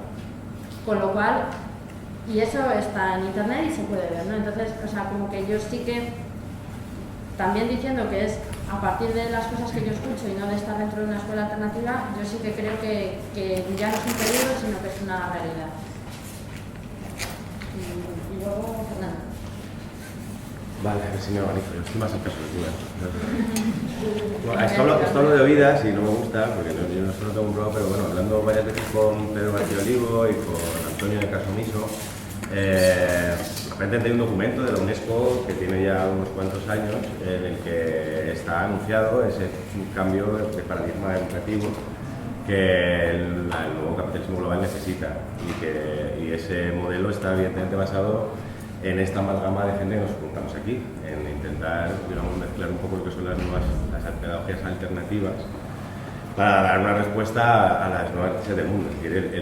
Con lo cual, y eso está en internet y se puede ver, ¿no? Entonces, o sea, como que yo sí que, también diciendo que es a partir de las cosas que yo escucho y no de estar dentro de una escuela alternativa, yo sí que creo que ya no es un peligro, sino que es una realidad. Y luego, Fernando. Vale, a ver si me organizo, yo estoy más en perspectiva. Bueno, esto hablo de oídas y no me gusta, porque yo no lo tengo comprobado, pero bueno, hablando varias veces con Pedro García Olivo y con Antonio de Casomiso, frente hay un documento de la UNESCO que tiene ya unos cuantos años en el que está anunciado ese cambio de paradigma educativo que el nuevo capitalismo global necesita y ese modelo está evidentemente basado en esta amalgama de gente que nos juntamos aquí, en intentar, digamos, mezclar un poco lo que son las pedagogías alternativas para dar una respuesta a las nuevas necesidades del mundo. Es decir,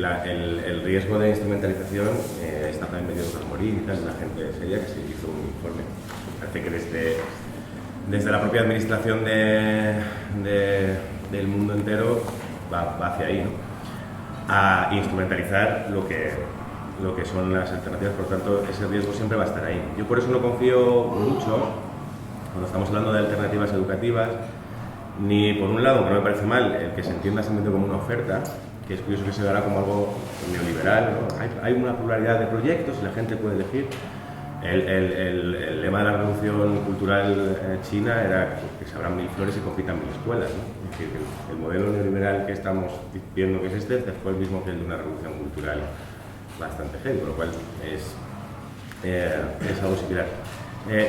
el riesgo de instrumentalización está también medio por morir y tal, la gente seria que se hizo un informe. Parece que desde la propia administración del mundo entero va hacia ahí, ¿no? A instrumentalizar lo que son las alternativas, por lo tanto ese riesgo siempre va a estar ahí. Yo por eso no confío mucho, cuando estamos hablando de alternativas educativas, ni por un lado, que no me parece mal, el que se entienda simplemente como una oferta, que es curioso que se dará como algo neoliberal, ¿no? Hay una pluralidad de proyectos y la gente puede elegir. El lema de la revolución cultural china era que se abran 1000 flores y compitan 1000 escuelas, ¿no? Es decir, que el modelo neoliberal que estamos viendo que es fue el mismo que el de una revolución cultural bastante heavy, por lo cual es algo similar.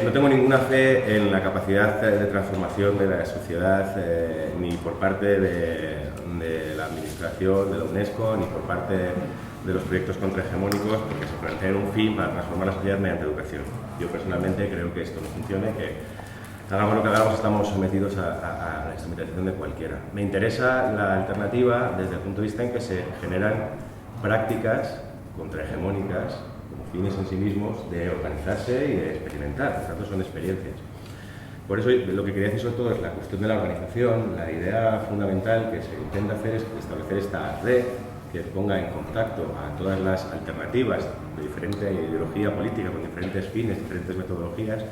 No tengo ninguna fe en la capacidad de transformación de la sociedad, ni por parte de la administración, de la UNESCO, ni por parte de los proyectos contrahegemónicos, porque se plantean un fin para transformar la sociedad mediante educación. Yo personalmente creo que esto no funciona y que hagamos lo que hagamos estamos sometidos a la instrumentalización de cualquiera. Me interesa la alternativa desde el punto de vista en que se generan prácticas contrahegemónicas como fines en sí mismos de organizarse y de experimentar, por tanto son experiencias. Por eso lo que quería decir sobre todo es la cuestión de la organización. La idea fundamental que se intenta hacer es establecer esta red que ponga en contacto a todas las alternativas de diferente ideología política, con diferentes fines, diferentes metodologías,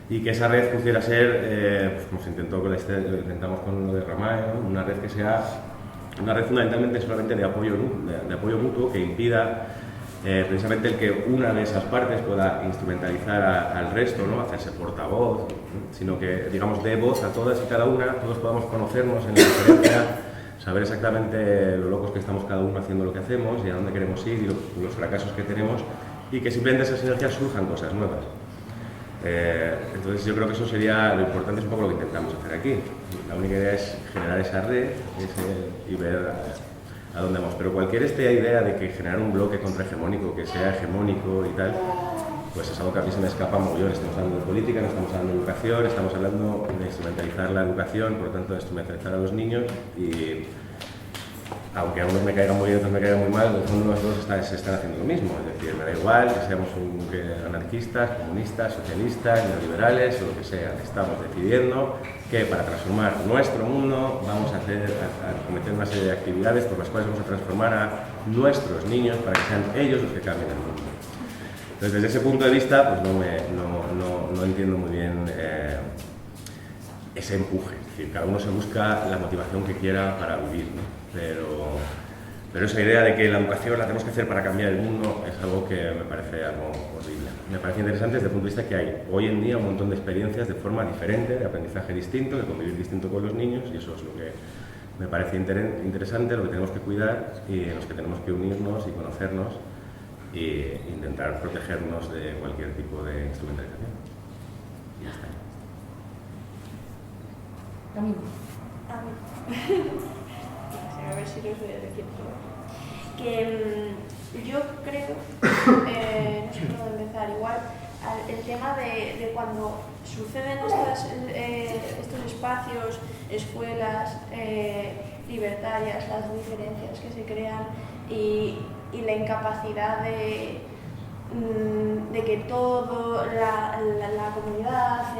y que esa red pudiera ser, pues como se intentó lo intentamos con lo de Ramae, ¿no? Una red que sea una red fundamentalmente solamente de apoyo mutuo que impida precisamente el que una de esas partes pueda instrumentalizar al resto, ¿no? Hacerse portavoz, sino que, digamos, dé voz a todas y cada una, todos podamos conocernos en la diferencia, saber exactamente lo locos que estamos cada uno haciendo lo que hacemos y a dónde queremos ir y los fracasos que tenemos, y que simplemente esas sinergias surjan cosas nuevas. Entonces yo creo que eso sería lo importante, es un poco lo que intentamos hacer aquí. La única idea es generar esa red y ver a dónde vamos. Pero cualquier idea de que generar un bloque contrahegemónico que sea hegemónico y tal, pues es algo que a mí se me escapa mogollón. Estamos hablando de política, no estamos hablando de educación, estamos hablando de instrumentalizar la educación, por lo tanto de instrumentalizar a los niños, y aunque a unos me caigan muy bien, otros me caigan muy mal, en el fondo nosotros se están haciendo lo mismo. Es decir, me da igual que seamos anarquistas, comunistas, socialistas, neoliberales o lo que sea. Estamos decidiendo que para transformar nuestro mundo vamos a cometer una serie de actividades por las cuales vamos a transformar a nuestros niños para que sean ellos los que cambien el mundo. Entonces, desde ese punto de vista, pues no entiendo muy bien ese empuje. Es decir, cada uno se busca la motivación que quiera para vivir, ¿no? Pero esa idea de que la educación la tenemos que hacer para cambiar el mundo es algo que me parece algo horrible. Me parece interesante desde el punto de vista que hay hoy en día un montón de experiencias de forma diferente, de aprendizaje distinto, de convivir distinto con los niños, y eso es lo que me parece interesante, lo que tenemos que cuidar y en los que tenemos que unirnos y conocernos e intentar protegernos de cualquier tipo de instrumentalización. Y ya está. A ver si los voy a decir todo. Que yo creo, no sé por dónde empezar, igual el tema de cuando suceden estos espacios, escuelas libertarias, las diferencias que se crean y la incapacidad de que todo la comunidad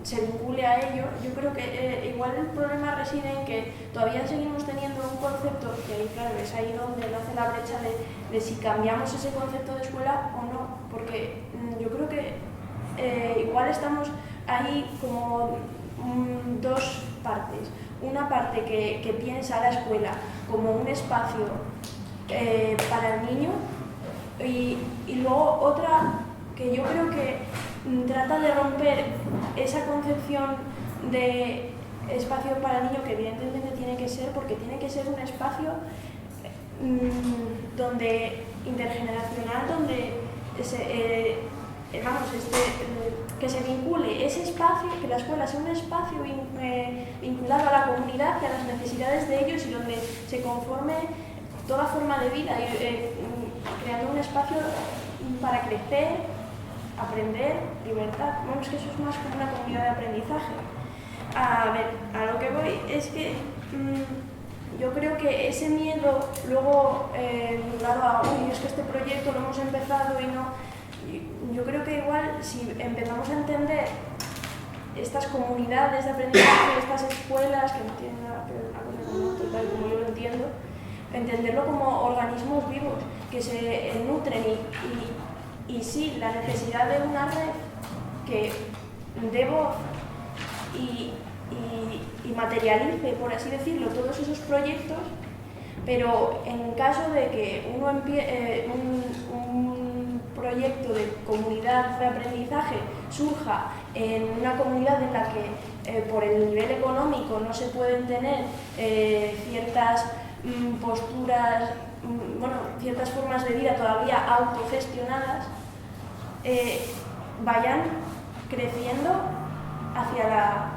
se vincule a ello. Yo creo que igual el problema reside en que todavía seguimos teniendo un concepto que ahí, claro, es ahí donde nace la brecha de si cambiamos ese concepto de escuela o no, porque yo creo que igual estamos ahí como dos partes. Una parte que piensa la escuela como un espacio para el niño y luego otra que yo creo que trata de romper esa concepción de espacio para el niño, que evidentemente tiene que ser, porque tiene que ser un espacio donde intergeneracional, donde que se vincule ese espacio, que la escuela sea un espacio vinculado a la comunidad y a las necesidades de ellos, y donde se conforme toda forma de vida, creando un espacio para crecer, aprender, libertad. Bueno, es que eso es más como una comunidad de aprendizaje. A ver, a lo que voy es que yo creo que ese miedo luego vinculado a uy, es que este proyecto lo hemos empezado y no... Yo creo que igual si empezamos a entender estas comunidades de aprendizaje, estas escuelas que no tienen nada que ver con el total como yo lo entiendo, entenderlo como organismos vivos que se nutren y sí, la necesidad de una red que dé voz y materialice, por así decirlo, todos esos proyectos, pero en caso de que un proyecto de comunidad de aprendizaje surja en una comunidad en la que por el nivel económico no se pueden tener ciertas posturas, ciertas formas de vida todavía autogestionadas, vayan creciendo hacia la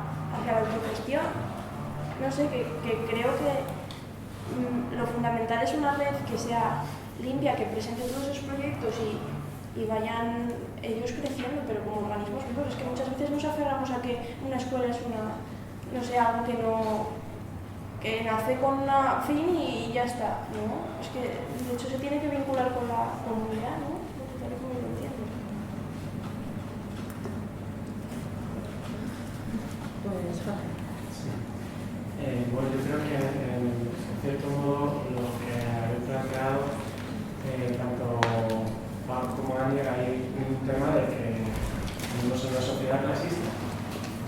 autogestión. No sé, que creo que lo fundamental es una red que sea limpia, que presente todos esos proyectos y vayan ellos creciendo, pero como organismos vivos. Es que muchas veces nos aferramos a que una escuela es algo que nace con un fin y ya está, ¿no? Es que de hecho se tiene que vincular con la comunidad, ¿no? Tal y como lo entiendo. Pues Jorge. Sí. Bueno, yo creo que en cierto modo lo que habéis planteado, tanto Pau como Ángel, hay un tema de que vivimos en una sociedad clasista,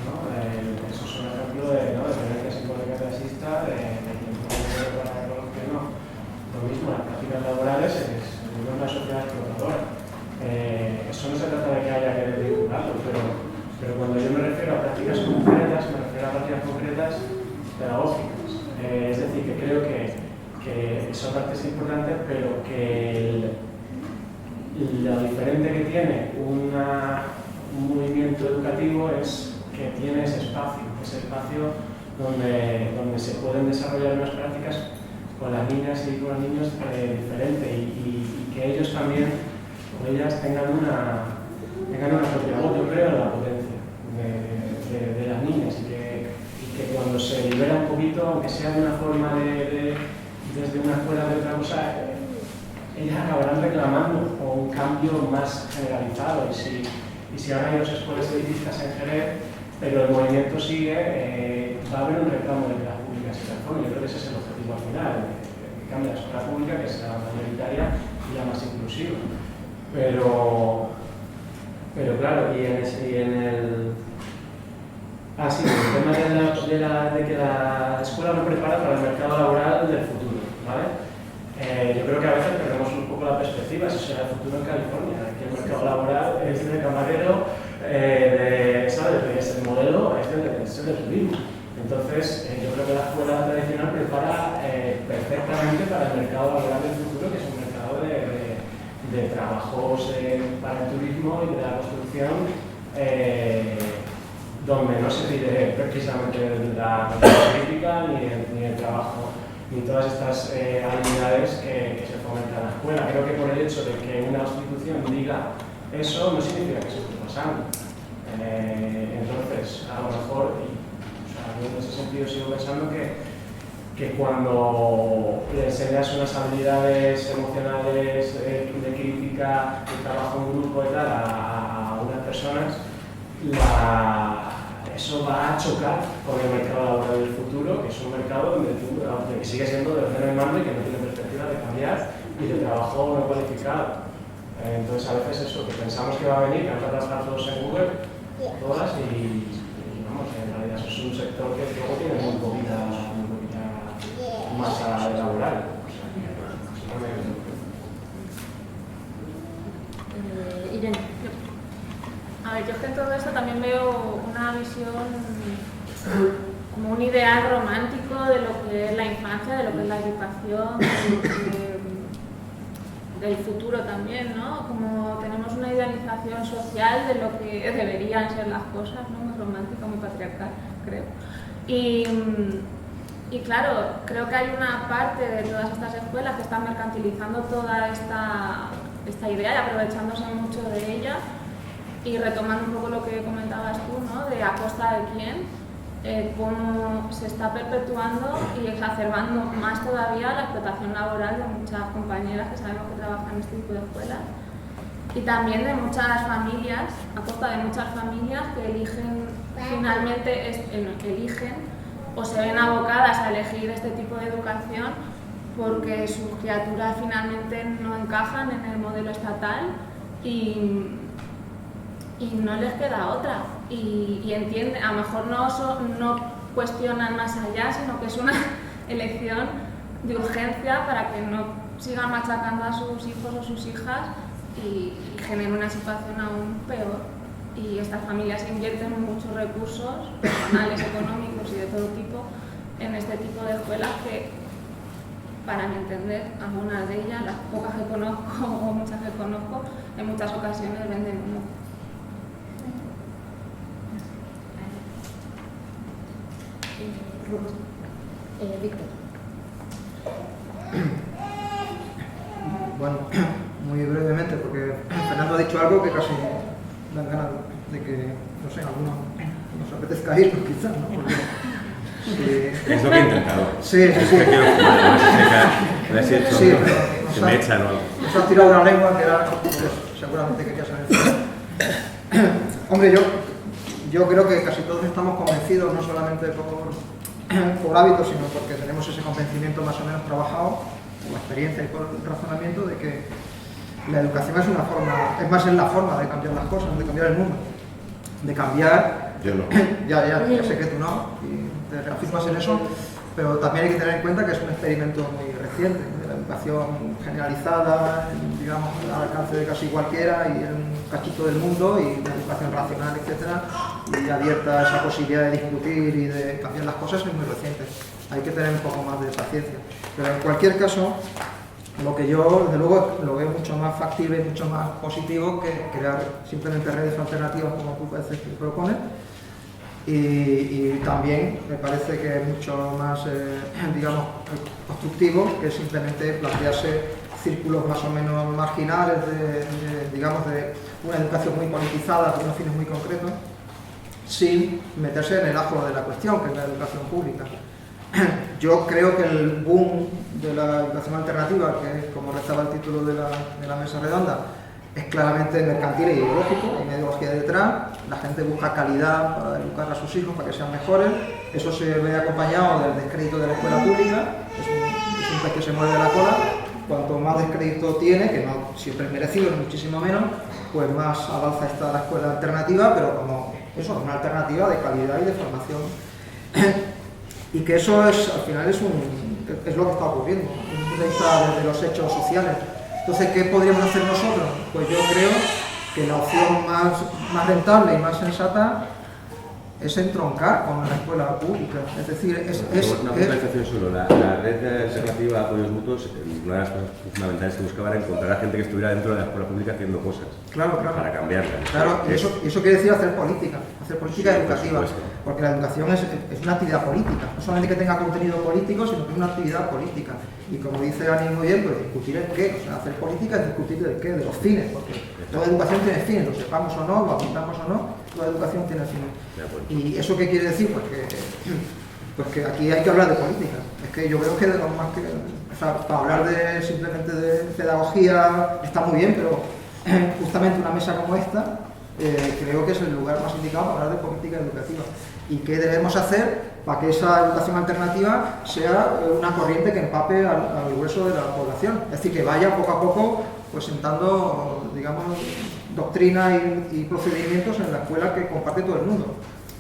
¿no? Eso es un ejemplo de violencia simbólica clasista, de quien tiene dinero para los que no. Lo mismo, las prácticas laborales vivimos en una sociedad explotadora. Eso no se trata de que haya que vincularlo, pero cuando yo me refiero a prácticas concretas, me refiero a prácticas concretas pedagógicas. Es decir, que creo que esa parte es importante, pero que lo diferente que tiene un movimiento educativo es que tiene ese espacio donde se pueden desarrollar unas prácticas con las niñas y con los niños diferente y que ellos también, o ellas, tengan una propia voz. Yo creo en la potencia de las niñas y que cuando se libera un poquito, aunque sea de una forma desde una escuela de otra cosa, ellas acabarán reclamando un cambio más generalizado. Y si ahora hay 2 escuelas elitistas en Jerez, pero el movimiento sigue, va a haber un reclamo de que las públicas se transformen. Yo creo que ese es el objetivo al final, que cambie la escuela pública, que sea mayoritaria y la más inclusiva. Pero claro, el tema de que la escuela no prepara para el mercado laboral del futuro, ¿vale? Yo creo que a veces perdemos un poco la perspectiva, si será el futuro en California, que el mercado laboral es de camarero, ¿sabes? Es el modelo, es el del turismo. Entonces, yo creo que la escuela tradicional prepara perfectamente para el mercado laboral del futuro, que es un mercado de trabajos para el turismo y de la construcción, donde no se pide precisamente la crítica ni el trabajo, ni todas estas habilidades que se fomentan en la escuela. Creo que por el hecho de que una institución diga eso no significa que se esté pasando. Entonces, a lo mejor, yo en ese sentido sigo pensando que cuando le enseñas unas habilidades emocionales de crítica, de trabajo en grupo y tal a unas personas, eso va a chocar con el mercado laboral del futuro, que es un mercado donde sigue siendo de ordeno y mando y que no tiene perspectiva de cambiar y de trabajo no cualificado. Entonces, a veces eso, que pensamos que va a venir, que van a trabajar todos en Google, todas, y vamos, en realidad eso es un sector que luego tiene muy poquita masa laboral. Irene. A ver, yo es que en todo esto también veo una visión, como un ideal romántico de lo que es la infancia, de lo que es la educación, del futuro también, ¿no? Como tenemos una idealización social de lo que deberían ser las cosas, ¿no? Muy romántica, muy patriarcal, creo. Y claro, creo que hay una parte de todas estas escuelas que están mercantilizando toda esta idea y aprovechándose mucho de ella. Y retomando un poco lo que comentabas tú, ¿no? De a costa de quién, cómo se está perpetuando y exacerbando más todavía la explotación laboral de muchas compañeras que sabemos que trabajan en este tipo de escuelas y también de muchas familias, a costa de muchas familias que eligen o se ven abocadas a elegir este tipo de educación porque sus criaturas finalmente no encajan en el modelo estatal y no les queda otra y entienden, a lo mejor no cuestionan más allá, sino que es una elección de urgencia para que no sigan machacando a sus hijos o sus hijas y generen una situación aún peor. Y estas familias invierten muchos recursos personales, económicos y de todo tipo en este tipo de escuelas que, para mi entender, algunas de ellas, las pocas que conozco o muchas que conozco, en muchas ocasiones venden humo. Víctor. Bueno, muy brevemente, porque Fernando ha dicho algo que casi dan ganas de que, no sé, algunos nos apetezca irnos quizás, ¿no? Porque, es lo que he intentado. Sí, sí, sí. Es que quiero fumar, a ver si hecho, sí, se me echan o algo. Nos has tirado una lengua que era, pues, seguramente querías saber. Hombre, yo creo que casi todos estamos convencidos, no solamente por hábito, sino porque tenemos ese convencimiento más o menos trabajado, por la experiencia y por el razonamiento, de que la educación es una forma, es la forma de cambiar las cosas, de cambiar el mundo, de cambiar. Yo no. Ya sé que tú no, y te reafirmas en eso, pero también hay que tener en cuenta que es un experimento muy reciente, de la educación generalizada, digamos, al alcance de casi cualquiera y en un cachito del mundo, y la educación racional, etcétera, y abierta a esa posibilidad de discutir y de cambiar las cosas es muy reciente. Hay que tener un poco más de paciencia. Pero en cualquier caso, Lo que yo, desde luego, lo veo mucho más factible y mucho más positivo que crear simplemente redes alternativas como tú parece que propones. Y también me parece que es mucho más, digamos, constructivo que simplemente plantearse círculos más o menos marginales digamos, de una educación muy politizada con unos fines muy concretos, sin meterse en el ajo de la cuestión, que es la educación pública. Yo creo que el boom de la educación alternativa, que es como rezaba el título de la mesa redonda, es claramente mercantil e ideológico, hay una ideología detrás, la gente busca calidad para educar a sus hijos, para que sean mejores, eso se ve acompañado del descrédito de la escuela pública, es un pez que se mueve la cola, cuanto más descrédito tiene, que no siempre es merecido, ni muchísimo menos, pues más avanza está la escuela alternativa, pero como eso, una alternativa de calidad y de formación. Y que eso es, al final es lo que está ocurriendo, desde los hechos sociales. Entonces, ¿qué podríamos hacer nosotros? Pues yo creo que la opción más rentable y más sensata es entroncar con la escuela pública. Es decir, una puntualización solo. La red alternativa a apoyos mutuos, una de las cosas fundamentales que buscaba era encontrar a gente que estuviera dentro de la escuela pública haciendo cosas. Claro. Para cambiarla. Claro, y eso quiere decir hacer política educativa. Porque la educación es una actividad política. No solamente que tenga contenido político, sino que es una actividad política. Y como dice Ani muy bien, pues discutir el qué. O sea, hacer política es discutir del qué, de los fines. Porque toda educación tiene fines, lo sepamos o no, lo aplicamos o no, toda educación tiene fines. ¿Y eso qué quiere decir? Pues que aquí hay que hablar de política. Es que yo creo que de lo más que... O sea, para hablar simplemente de pedagogía está muy bien, pero justamente una mesa como esta creo que es el lugar más indicado para hablar de política educativa. ¿Y qué debemos hacer para que esa educación alternativa sea una corriente que empape al grueso de la población? Es decir, que vaya poco a poco pues sentando, digamos, doctrina y procedimientos en la escuela que comparte todo el mundo.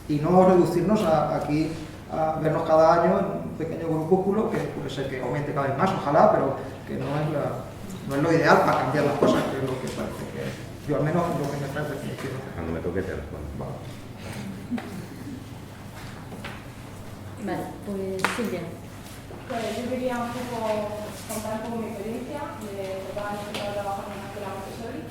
Y no reducirnos aquí a vernos cada año en un pequeño grupúsculo que puede ser que aumente cada vez más, ojalá, pero que no es lo ideal para cambiar las cosas, que es lo que parece que yo al menos lo que me trae definición. Cuando me toque te respondo. Vale, pues Silvia. Pues yo quería un poco contar un poco mi experiencia de tocar trabajando en una escuela Montessori.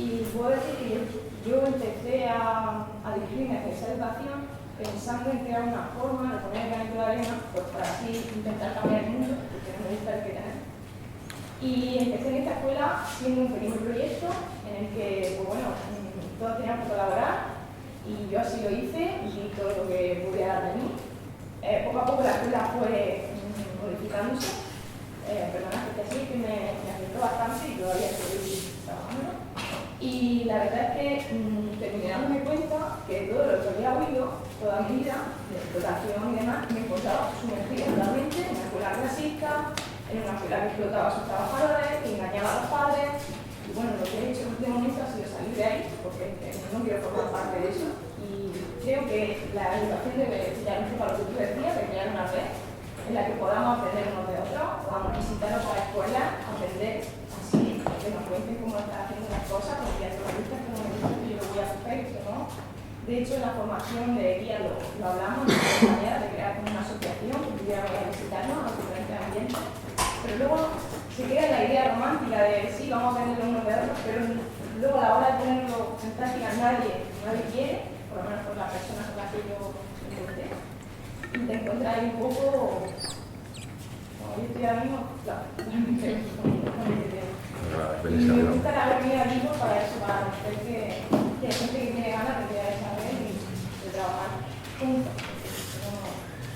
Y puedo decir que yo empecé a dirigirme hacia esa educación pensando en crear una forma de poner el granito de arena pues para así intentar cambiar el mundo, porque no me gusta el que tener. Y empecé en esta escuela siendo un pequeño proyecto en el que, pues bueno, todos teníamos que colaborar y yo así lo hice y di todo lo que pudiera dar de mí. Poco a poco la escuela fue modificándose, perdona que así, que me afectó bastante y todavía estoy trabajando. Y la verdad es que terminé dándome cuenta que todo lo que había oído toda mi vida, de explotación y demás, me encontraba sumergida totalmente en una escuela clasista, en una escuela que explotaba a sus trabajadores, que engañaba a los padres. Y bueno, lo que he hecho en este momento ha sido salir de ahí, porque no quiero formar parte de eso. Y creo que la educación debe ya no para lo que tú decías, de crear una red en la que podamos aprender unos de otros, podamos visitar otras escuelas, aprender así, que nos cuenten cómo están haciendo las cosas, porque hay periodistas que no me dicen que yo lo voy a hacer, ¿no? De hecho, en la formación de guía lo hablamos, de la manera de crear como una asociación que pudiera visitarnos a los diferentes ambientes, pero luego se queda la idea romántica de sí, vamos a aprender unos de otros, pero luego a la hora de ponerlo en práctica nadie quiere, por lo menos por las personas con las que yo encontré. Y te encuentras ahí un poco, como yo estoy ahora mismo, claro, totalmente con este tema. Y me gusta haber venido aquí para eso, para ver que hay gente que tiene ganas de crear esa red y de trabajar juntos,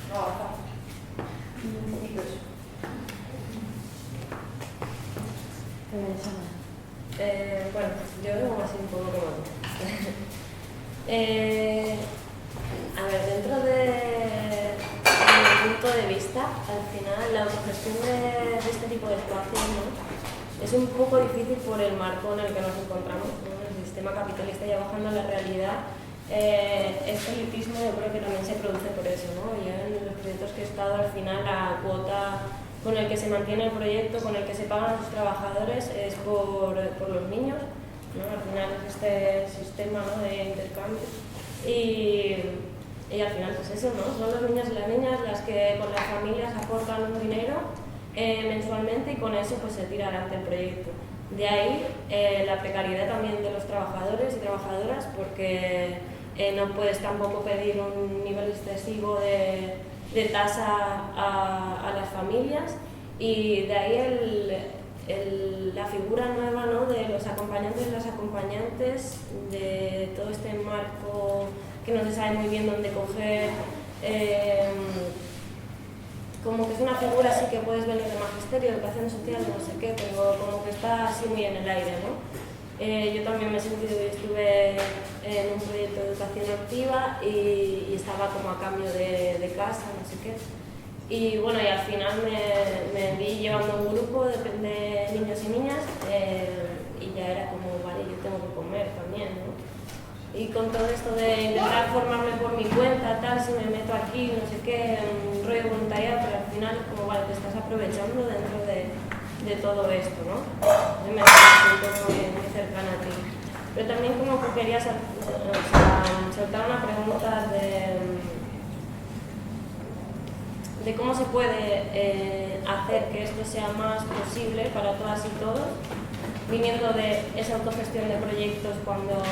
no avanzar. Y digo eso. Bueno, yo veo así un poco como a ver, dentro de mi punto de vista, al final la autogestión de este tipo de espacios, ¿no?, es un poco difícil por el marco en el que nos encontramos, ¿no?, el sistema capitalista ya bajando a la realidad. Este elitismo yo creo que también se produce por eso, ¿no? Yo en los proyectos que he estado, al final la cuota con el que se mantiene el proyecto, con el que se pagan a los trabajadores, es por los niños, ¿no? Al final es este sistema, ¿no?, de intercambio. Y al final pues eso, ¿no?, son los niños y las niñas las que con las familias aportan un dinero mensualmente y con eso pues se tira adelante el proyecto. De ahí la precariedad también de los trabajadores y trabajadoras, porque no puedes tampoco pedir un nivel excesivo de tasa a las familias, y de ahí la figura nueva, ¿no?, de los acompañantes y las acompañantes, de todo este marco que no se sabe muy bien dónde coger, como que es una figura así que puedes venir de magisterio, educación social, no sé qué, pero como que está así muy en el aire, ¿no? Yo también me he sentido, estuve en un proyecto de educación activa y estaba como a cambio de casa, no sé qué. Y bueno, y al final me vi llevando un grupo de niños y niñas, y ya era como, vale, yo tengo que comer también, ¿no? Y con todo esto de intentar formarme por mi cuenta, tal, si me meto aquí, no sé qué, un rollo voluntariado, pero al final como, vale, te estás aprovechando dentro de todo esto, ¿no? Yo me siento muy cercana a ti. Pero también como que quería soltar una pregunta de cómo se puede hacer que esto sea más posible para todas y todos, viniendo de esa autogestión de proyectos cuando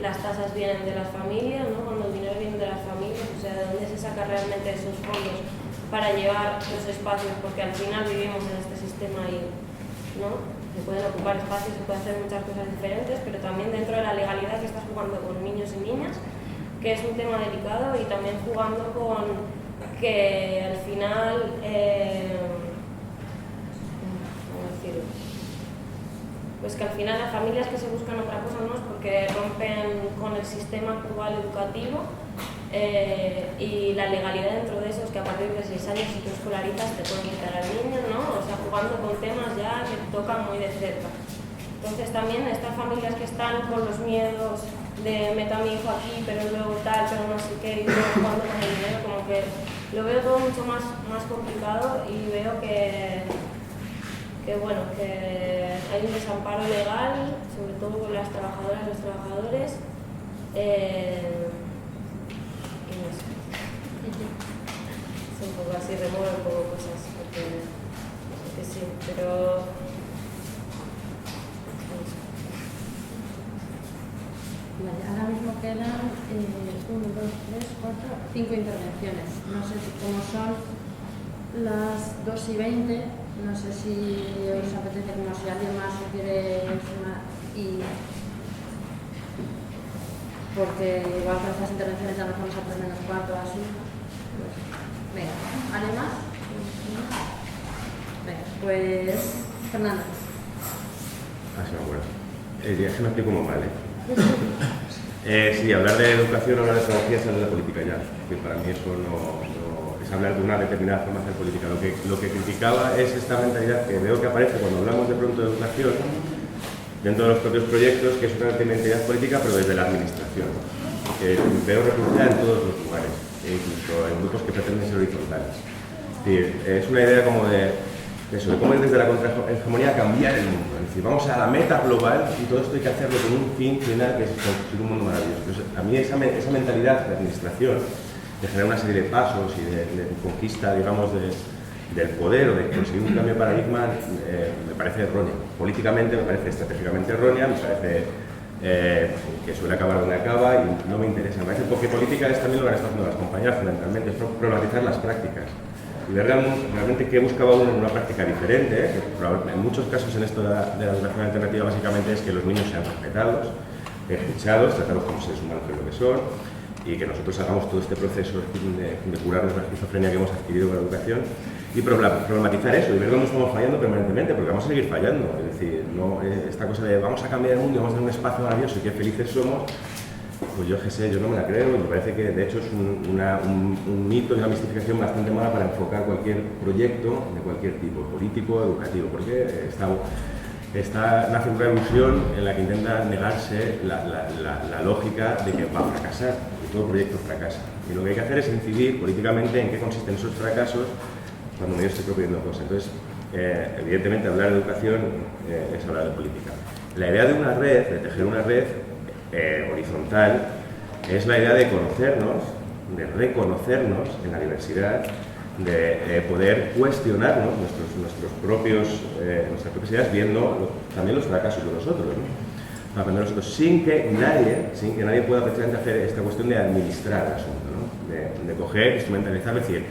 las tasas vienen de las familias, ¿no?, cuando el dinero viene de las familias, o sea, de dónde se saca realmente esos fondos para llevar los espacios, porque al final vivimos en este sistema y, ¿no?, se pueden ocupar espacios, se pueden hacer muchas cosas diferentes, pero también dentro de la legalidad que estás jugando con niños y niñas, que es un tema delicado, y también jugando con que al final, ¿cómo decirlo? Pues que al final las familias que se buscan otra cosa no es porque rompen con el sistema actual educativo, y la legalidad dentro de eso es que a partir de 6 años, si tú escolarizas, te pueden quitar al niño, ¿no? O sea, jugando con temas ya que tocan muy de cerca. Entonces también estas familias que están con los miedos de meto a mi hijo aquí, pero luego tal, pero no sé qué, y luego jugando con el dinero, como que lo veo todo mucho más complicado, y veo que bueno, que hay un desamparo legal, sobre todo con las trabajadoras y los trabajadores, y no sé. Es un poco así, remueve un poco cosas, porque sí, pero... Vale, ahora mismo quedan 1, 2, 3, 4, 5 intervenciones. No sé si como son las 2:20, no sé si os apetece, como si alguien más quiere sumar, y porque igual con estas intervenciones ya nos vamos a 3 menos cuarto, así. Pues, venga, ¿alguien más? Venga, pues Fernando. Ah, sí me acuerdo. Es que me explico muy mal, sí, hablar de educación, hablar de pedagogía es hablar de política ya, que para mí eso no es hablar de una determinada forma de hacer política. Lo que criticaba es esta mentalidad que veo que aparece cuando hablamos de pronto de educación dentro de los propios proyectos, que es una mentalidad política pero desde la administración, que veo reflejada en todos los lugares, incluso en grupos que pretenden ser horizontales. Es decir, es una idea como de eso, de cómo desde la contrahegemonía cambiar el mundo. Es decir, vamos a la meta global y todo esto hay que hacerlo con un fin final, que es construir un mundo maravilloso. Entonces, a mí esa mentalidad de administración, de generar una serie de pasos y de conquista, digamos, del poder o de conseguir un cambio de paradigma, me parece erróneo. Políticamente me parece estratégicamente errónea, me parece que suele acabar donde acaba y no me interesa. Me parece porque política es también lo que están haciendo las compañeras, fundamentalmente, es problematizar las prácticas. Y ver realmente qué buscaba uno en una práctica diferente, que en muchos casos en esto de la educación alternativa básicamente es que los niños sean respetados, escuchados, tratados como seres humanos que es lo que son, y que nosotros hagamos todo este proceso de curarnos la esquizofrenia que hemos adquirido con la educación, y problematizar eso, y ver cómo estamos fallando permanentemente, porque vamos a seguir fallando. Es decir, no, esta cosa de vamos a cambiar el mundo, vamos a tener un espacio maravilloso y qué felices somos, pues yo qué sé, yo no me la creo, y me parece que de hecho es un mito y una mistificación bastante mala para enfocar cualquier proyecto de cualquier tipo, político o educativo, porque nace una ilusión en la que intenta negarse la lógica de que va a fracasar, que todo proyecto fracasa. Y lo que hay que hacer es incidir políticamente en qué consisten esos fracasos cuando yo estoy proponiendo cosas. Entonces, evidentemente, hablar de educación es hablar de política. La idea de una red, de tejer una red horizontal, es la idea de conocernos, de reconocernos en la diversidad de poder cuestionarnos nuestras propias ideas viendo también los fracasos de los otros, ¿no? Aprender nosotros sin que nadie pueda precisamente hacer esta cuestión de administrar el asunto, ¿no? De coger, instrumentalizar, decir,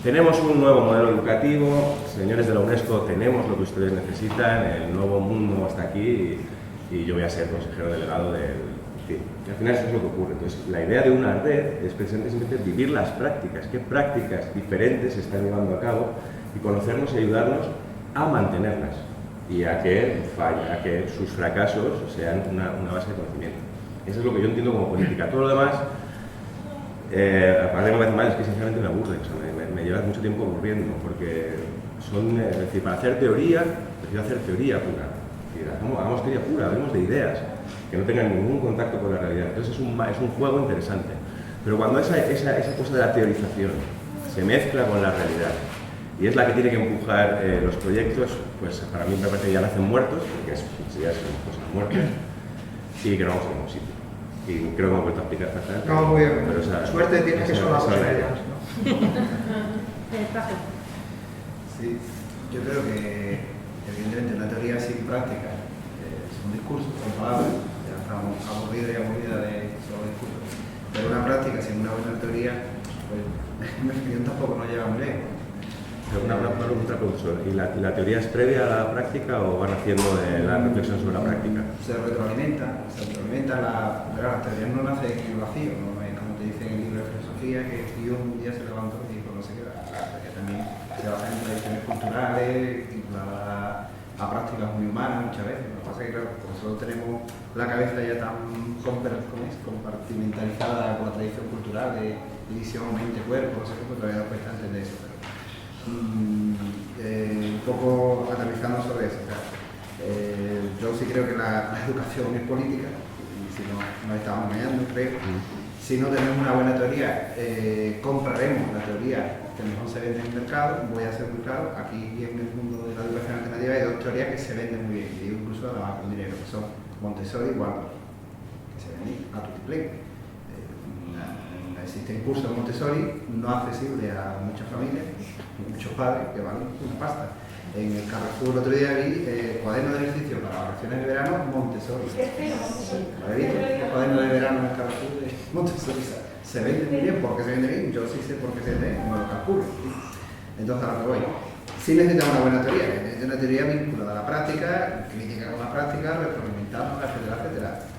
tenemos un nuevo modelo educativo, señores de la UNESCO, tenemos lo que ustedes necesitan, el nuevo mundo está aquí y yo voy a ser consejero delegado del... Al final eso es lo que ocurre. Entonces, la idea de una red es precisamente vivir las prácticas, qué prácticas diferentes se están llevando a cabo y conocernos y ayudarnos a mantenerlas y a que sus fracasos sean una base de conocimiento. Eso es lo que yo entiendo como política. Todo lo demás, aparte de me parece mal, es que sinceramente me aburre, o sea, me lleva mucho tiempo aburriendo, porque es decir, para hacer teoría, prefiero hacer teoría pura. Es decir, hagamos teoría pura, hablemos de ideas que no tengan ningún contacto con la realidad. Entonces es un juego interesante. Pero cuando esa cosa de la teorización se mezcla con la realidad y es la que tiene que empujar los proyectos, pues para mí me parece que ya nacen muertos, porque ya son cosas muertas y que no vamos a ningún sitio. Y creo que me he vuelto a explicar perfectamente. No, muy bien. Pero Suerte tienes que son las esa es la idea. Sí, yo creo que evidentemente una teoría sin práctica es un discurso, son palabras, ya estamos aburridos y aburridas de solo discursos, pero una práctica sin una buena teoría, pues en mi opinión tampoco nos lleva muy lejos. Una pregunta, profesor, ¿y la teoría es previa a la práctica o van haciendo la reflexión sobre la práctica? Se retroalimenta, las teorías no nacen en el vacío, no es como te dice en el libro de filosofía que Dios un día se levantó y dijo no sé qué, que también se basa en tradiciones culturales, vinculadas a prácticas muy humanas muchas veces. Lo que pasa es que claro, nosotros tenemos la cabeza ya tan compartimentalizada con la tradición cultural de división mente-cuerpo, no sé qué, todavía nos cuesta entender eso. Un poco aterrizando sobre eso, claro. Yo sí creo que la educación es política, y si no nos estamos engañando, creo. Si no tenemos una buena teoría, compraremos la teoría que mejor se vende en el mercado. Voy a ser muy claro, aquí en el mundo de la educación alternativa hay dos teorías que se venden muy bien, y incluso además con dinero, que son Montessori y Waldorf, que se venden a tutiplén. Existen cursos de Montessori no accesibles a muchas familias, muchos padres que valen una pasta. En el Carrefour el otro día vi cuaderno de ejercicio para vacaciones de verano Montessori. ¿Lo he visto? El cuaderno de verano en el Carrefour de Montessori se vende muy bien. ¿Por qué se vende bien? Yo sí sé por qué se vende, no lo calculo. Entonces, a lo que voy. Sí necesitamos una buena teoría, una teoría vinculada a la práctica, crítica con la práctica, retroalimentando, etcétera.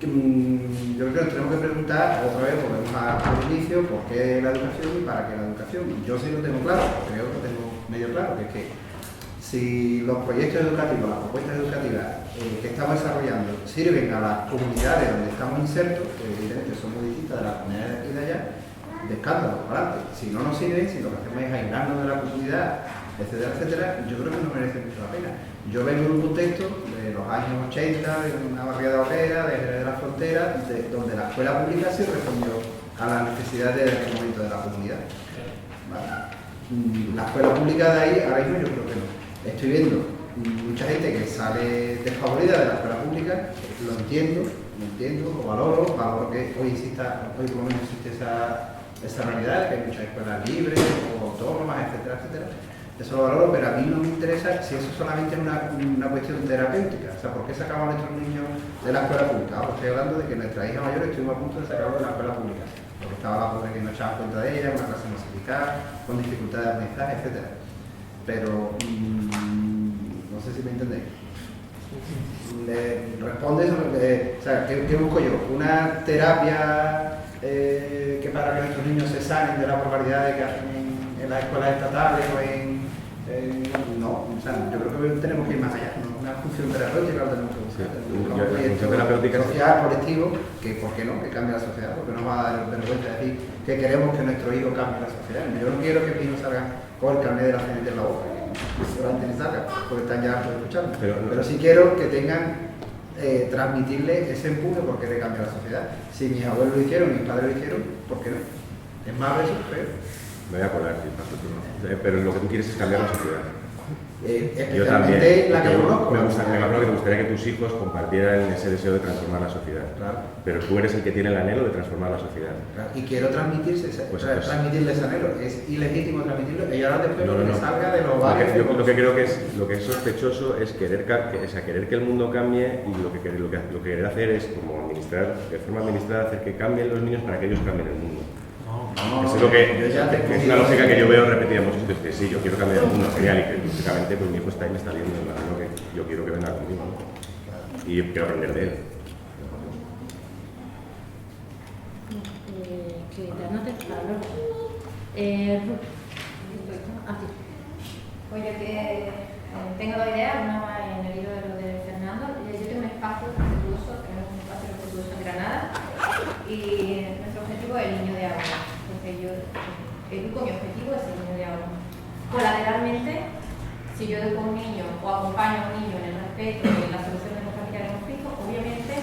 Yo creo que nos tenemos que preguntar, otra vez volvemos al inicio, ¿por qué la educación y para qué la educación? Yo sí lo tengo claro, creo que lo tengo medio claro, que es que si los proyectos educativos, las propuestas educativas que estamos desarrollando sirven a las comunidades donde estamos insertos, que evidentemente son muy distintas de las comunidades de aquí y de allá, de escándalo, para adelante. Si no nos sirven, si lo que hacemos es aislarnos de la comunidad, etcétera, yo creo que no merece mucho la pena. Yo vengo de un contexto de los años 80, de una barriada obrera, de Jerez de la Frontera, donde la escuela pública sí respondió a las necesidades de aquel momento de la comunidad. ¿Vale? La escuela pública de ahí, ahora mismo yo creo que no. Estoy viendo mucha gente que sale desfavorida de la escuela pública, lo entiendo, lo valoro que hoy por lo menos existe esa realidad, que hay muchas escuelas libres o autónomas, etcétera. Eso lo valoro, pero a mí no me interesa si eso solamente es una cuestión terapéutica. O sea, ¿por qué sacamos a nuestros niños de la escuela pública? Ahora estoy hablando de que nuestra hija mayor estuvimos a punto de sacarlo de la escuela pública, porque estaba la pobre que no echaba cuenta de ella, una clase masificada, con dificultades de aprendizaje, etcétera. Pero no sé si me entendéis. Responde eso, o sea, ¿qué busco yo? Una terapia que para que nuestros niños se sanen de la barbaridad de que hacen en las escuelas estatales o no, o sea, yo creo que tenemos que ir más allá, ¿no? Una función terapéutica lo tenemos que buscar. La función terapéutica social, colectivo, que ¿por qué no? Que cambie la sociedad, porque nos va a dar vergüenza decir que queremos que nuestro hijo cambie la sociedad. Yo no quiero que mi hijo salga con el carnet de la CNT en la boca, que seguramente ni salga, porque están ya hartos de escucharlo. Pero sí quiero que tengan transmitirle ese empuje porque le cambia la sociedad. Si mis abuelos lo hicieron, mis padres lo hicieron, ¿por qué no? Es más eso, creo. Me voy a colar, sí, pero lo que tú quieres es cambiar la sociedad. Yo también. Especialmente la que Me conozco. imagino que te gustaría que tus hijos compartieran ese deseo de transformar la sociedad. Claro. Pero tú eres el que tiene el anhelo de transformar la sociedad. Claro, y quiero transmitirles ese anhelo. Es ilegítimo transmitirlo y ahora después que salga de los barrios. Yo lo que creo que es sospechoso es querer que el mundo cambie, y lo que querer hacer es, como administrar, de forma administrada, hacer que cambien los niños para que ellos cambien el mundo. Eso es lo que es una lógica que yo veo repetida en muchos sitios, que sí, yo quiero cambiar el mundo, genial, y que lógicamente pues mi hijo está ahí, me está viendo en lo que yo quiero que venga conmigo, ¿no? Y quiero aprender de él. Pues yo que tengo dos ideas, una más en el hilo de lo de Fernando. Yo tengo un espacio respetuoso, tenemos un espacio respetuoso en Granada, y nuestro objetivo es el niño de ahora. Entonces yo educo, mi objetivo es el niño de ahora. Colateralmente, si yo educo a un niño o acompaño a un niño en el respeto y en la solución de los familiares conflictos, obviamente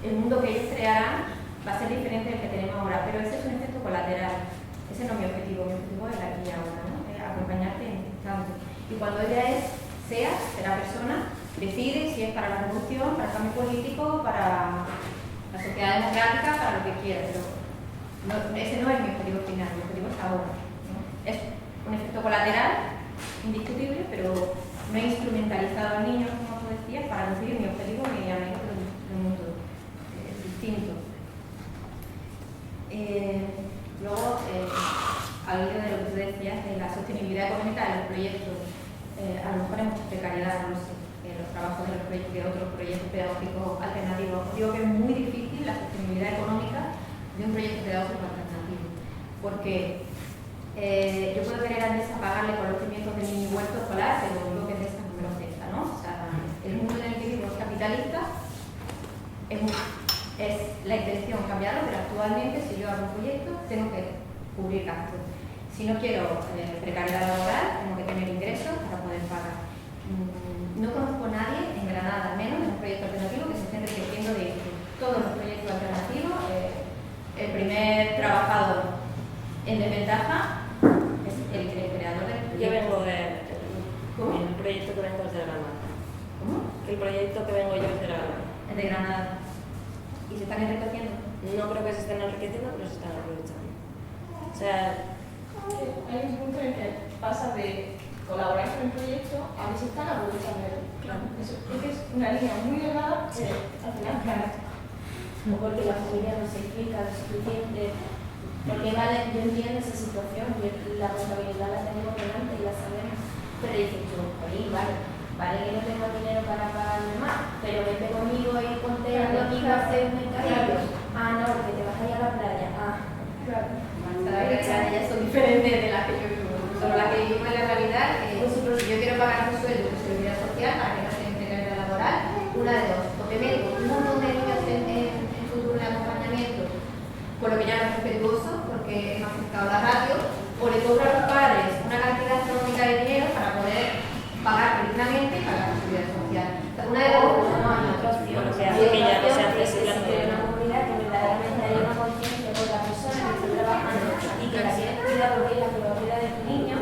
el mundo que ellos crearán va a ser diferente del que tenemos ahora, pero ese es un efecto colateral. Ese no es mi objetivo es el aquí y ahora, ¿no? Es acompañarte en tanto. Y cuando ella será persona, decide si es para la revolución, para el cambio político, para la sociedad democrática, para lo que quiera, pero ese no es mi objetivo final, mi objetivo es ahora, ¿no? Es un efecto colateral, indiscutible, pero no he instrumentalizado al niño, como tú decías, para conseguir mi objetivo ni a menos del mundo distinto. Luego, al hilo de lo que tú decías, de la sostenibilidad económica de los proyectos, a lo mejor hay mucha precariedad, no sé, en los trabajos de los proyectos, de otros proyectos pedagógicos alternativos. Digo que es muy difícil la sostenibilidad económica de un proyecto pedagógico alternativo, porque yo puedo querer a Andrés pagarle con los cimientos de mi huerto escolar, pero lo que es de esta no me lo acepta, ¿no? O sea, el mundo en el que vivo es capitalista, es la intención cambiarlo, pero actualmente si yo hago un proyecto tengo que cubrir gastos. Si no quiero precariedad laboral, tengo que tener ingresos para poder pagar. No conozco a nadie en Granada, al menos en un proyecto alternativo, que se esté enriqueciendo de esto. Todos los proyectos alternativos, el primer trabajador en desventaja es el creador del proyecto. Yo vengo de... ¿Cómo? El proyecto que vengo es de Granada. ¿Cómo? El proyecto que vengo yo es de Granada. Es de Granada. ¿Y se están enriqueciendo? No creo que se estén enriqueciendo, pero se están aprovechando. O sea... Hay un punto en el que pasa de colaborar con el proyecto a ver si están aprovechando. Claro. Eso es que es una línea muy delgada que al final claro. O porque la familia no se explica lo suficiente. Porque vale, yo entiendo esa situación, la responsabilidad la tenemos delante y la sabemos. Pero dices tú, oye, vale que no tengo dinero para pagarme más, pero vete conmigo y ponte conmigo a hacer un mercadillo. Ah, no, porque te vas a ir a la playa. Ah, Claro. Las realidades son diferentes de las que yo vivo. Solo las que vivo en la realidad, si yo quiero pagar un sueldo de seguridad social para que no se precariedad laboral, una de dos. O te meto un montón de niños en futuro de acompañamiento, por lo que llaman respetuoso, porque es más afectado la ratio, o le cobro a los padres una cantidad astronómica de dinero para poder pagar dignamente y pagar la seguridad social. Una de dos, no hay otra opción. O sea, que ya no se accesible a de una comunidad que verdaderamente haya una conciencia por la persona que está trabajando y que la quiere cuidar porque es la que va a cuidar de tu niño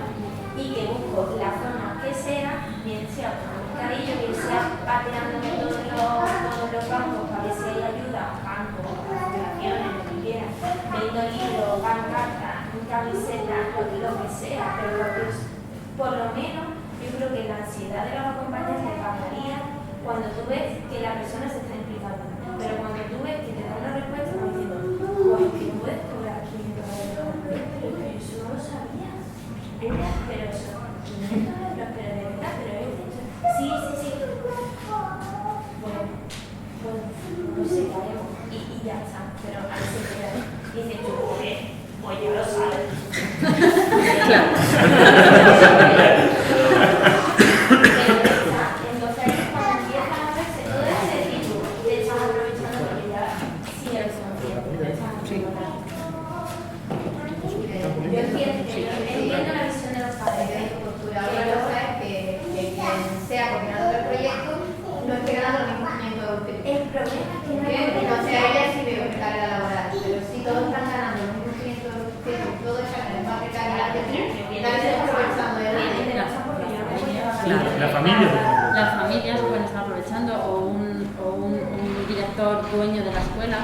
y que busco la forma que sea, bien sea con un cariño, bien sea pateándome todos los bancos para ver si hay ayuda, bancos, fundaciones, lo que quieran, vendo libros, pancartas, camisetas, lo que sea, pero por lo menos yo creo que la ansiedad de los acompañantes bajaría cuando tú ves que la persona se está implicando, pero cuando tú ves que te da una respuesta como diciendo, pues que no puedes cobrar 500 euros, pero que eso no lo sabía, pero eso, 500 euros, pero de verdad, pero sí, bueno, no sé qué haremos, y ya está, pero a veces te dices tú, pues ya lo sabes. Claro. Entonces ahí es cuando empiezan a verse todo ese tipo, te estás aprovechando porque ya sí eres consciente, te estás aprovechando. Yo entiendo la visión de los padres de su postura. Otra cosa es que quien sea coordinador del proyecto no esté ganando los mismos 500 euros que tú. El problema es que no sea ella sí veo precariedad laboral, pero si todos están ganando los mismos 500 euros que tú, todo está en la misma precariedad que tú, nadie se está aprovechando de nadie. Claro, la familia. las familias pueden estar aprovechando o un director dueño de la escuela. O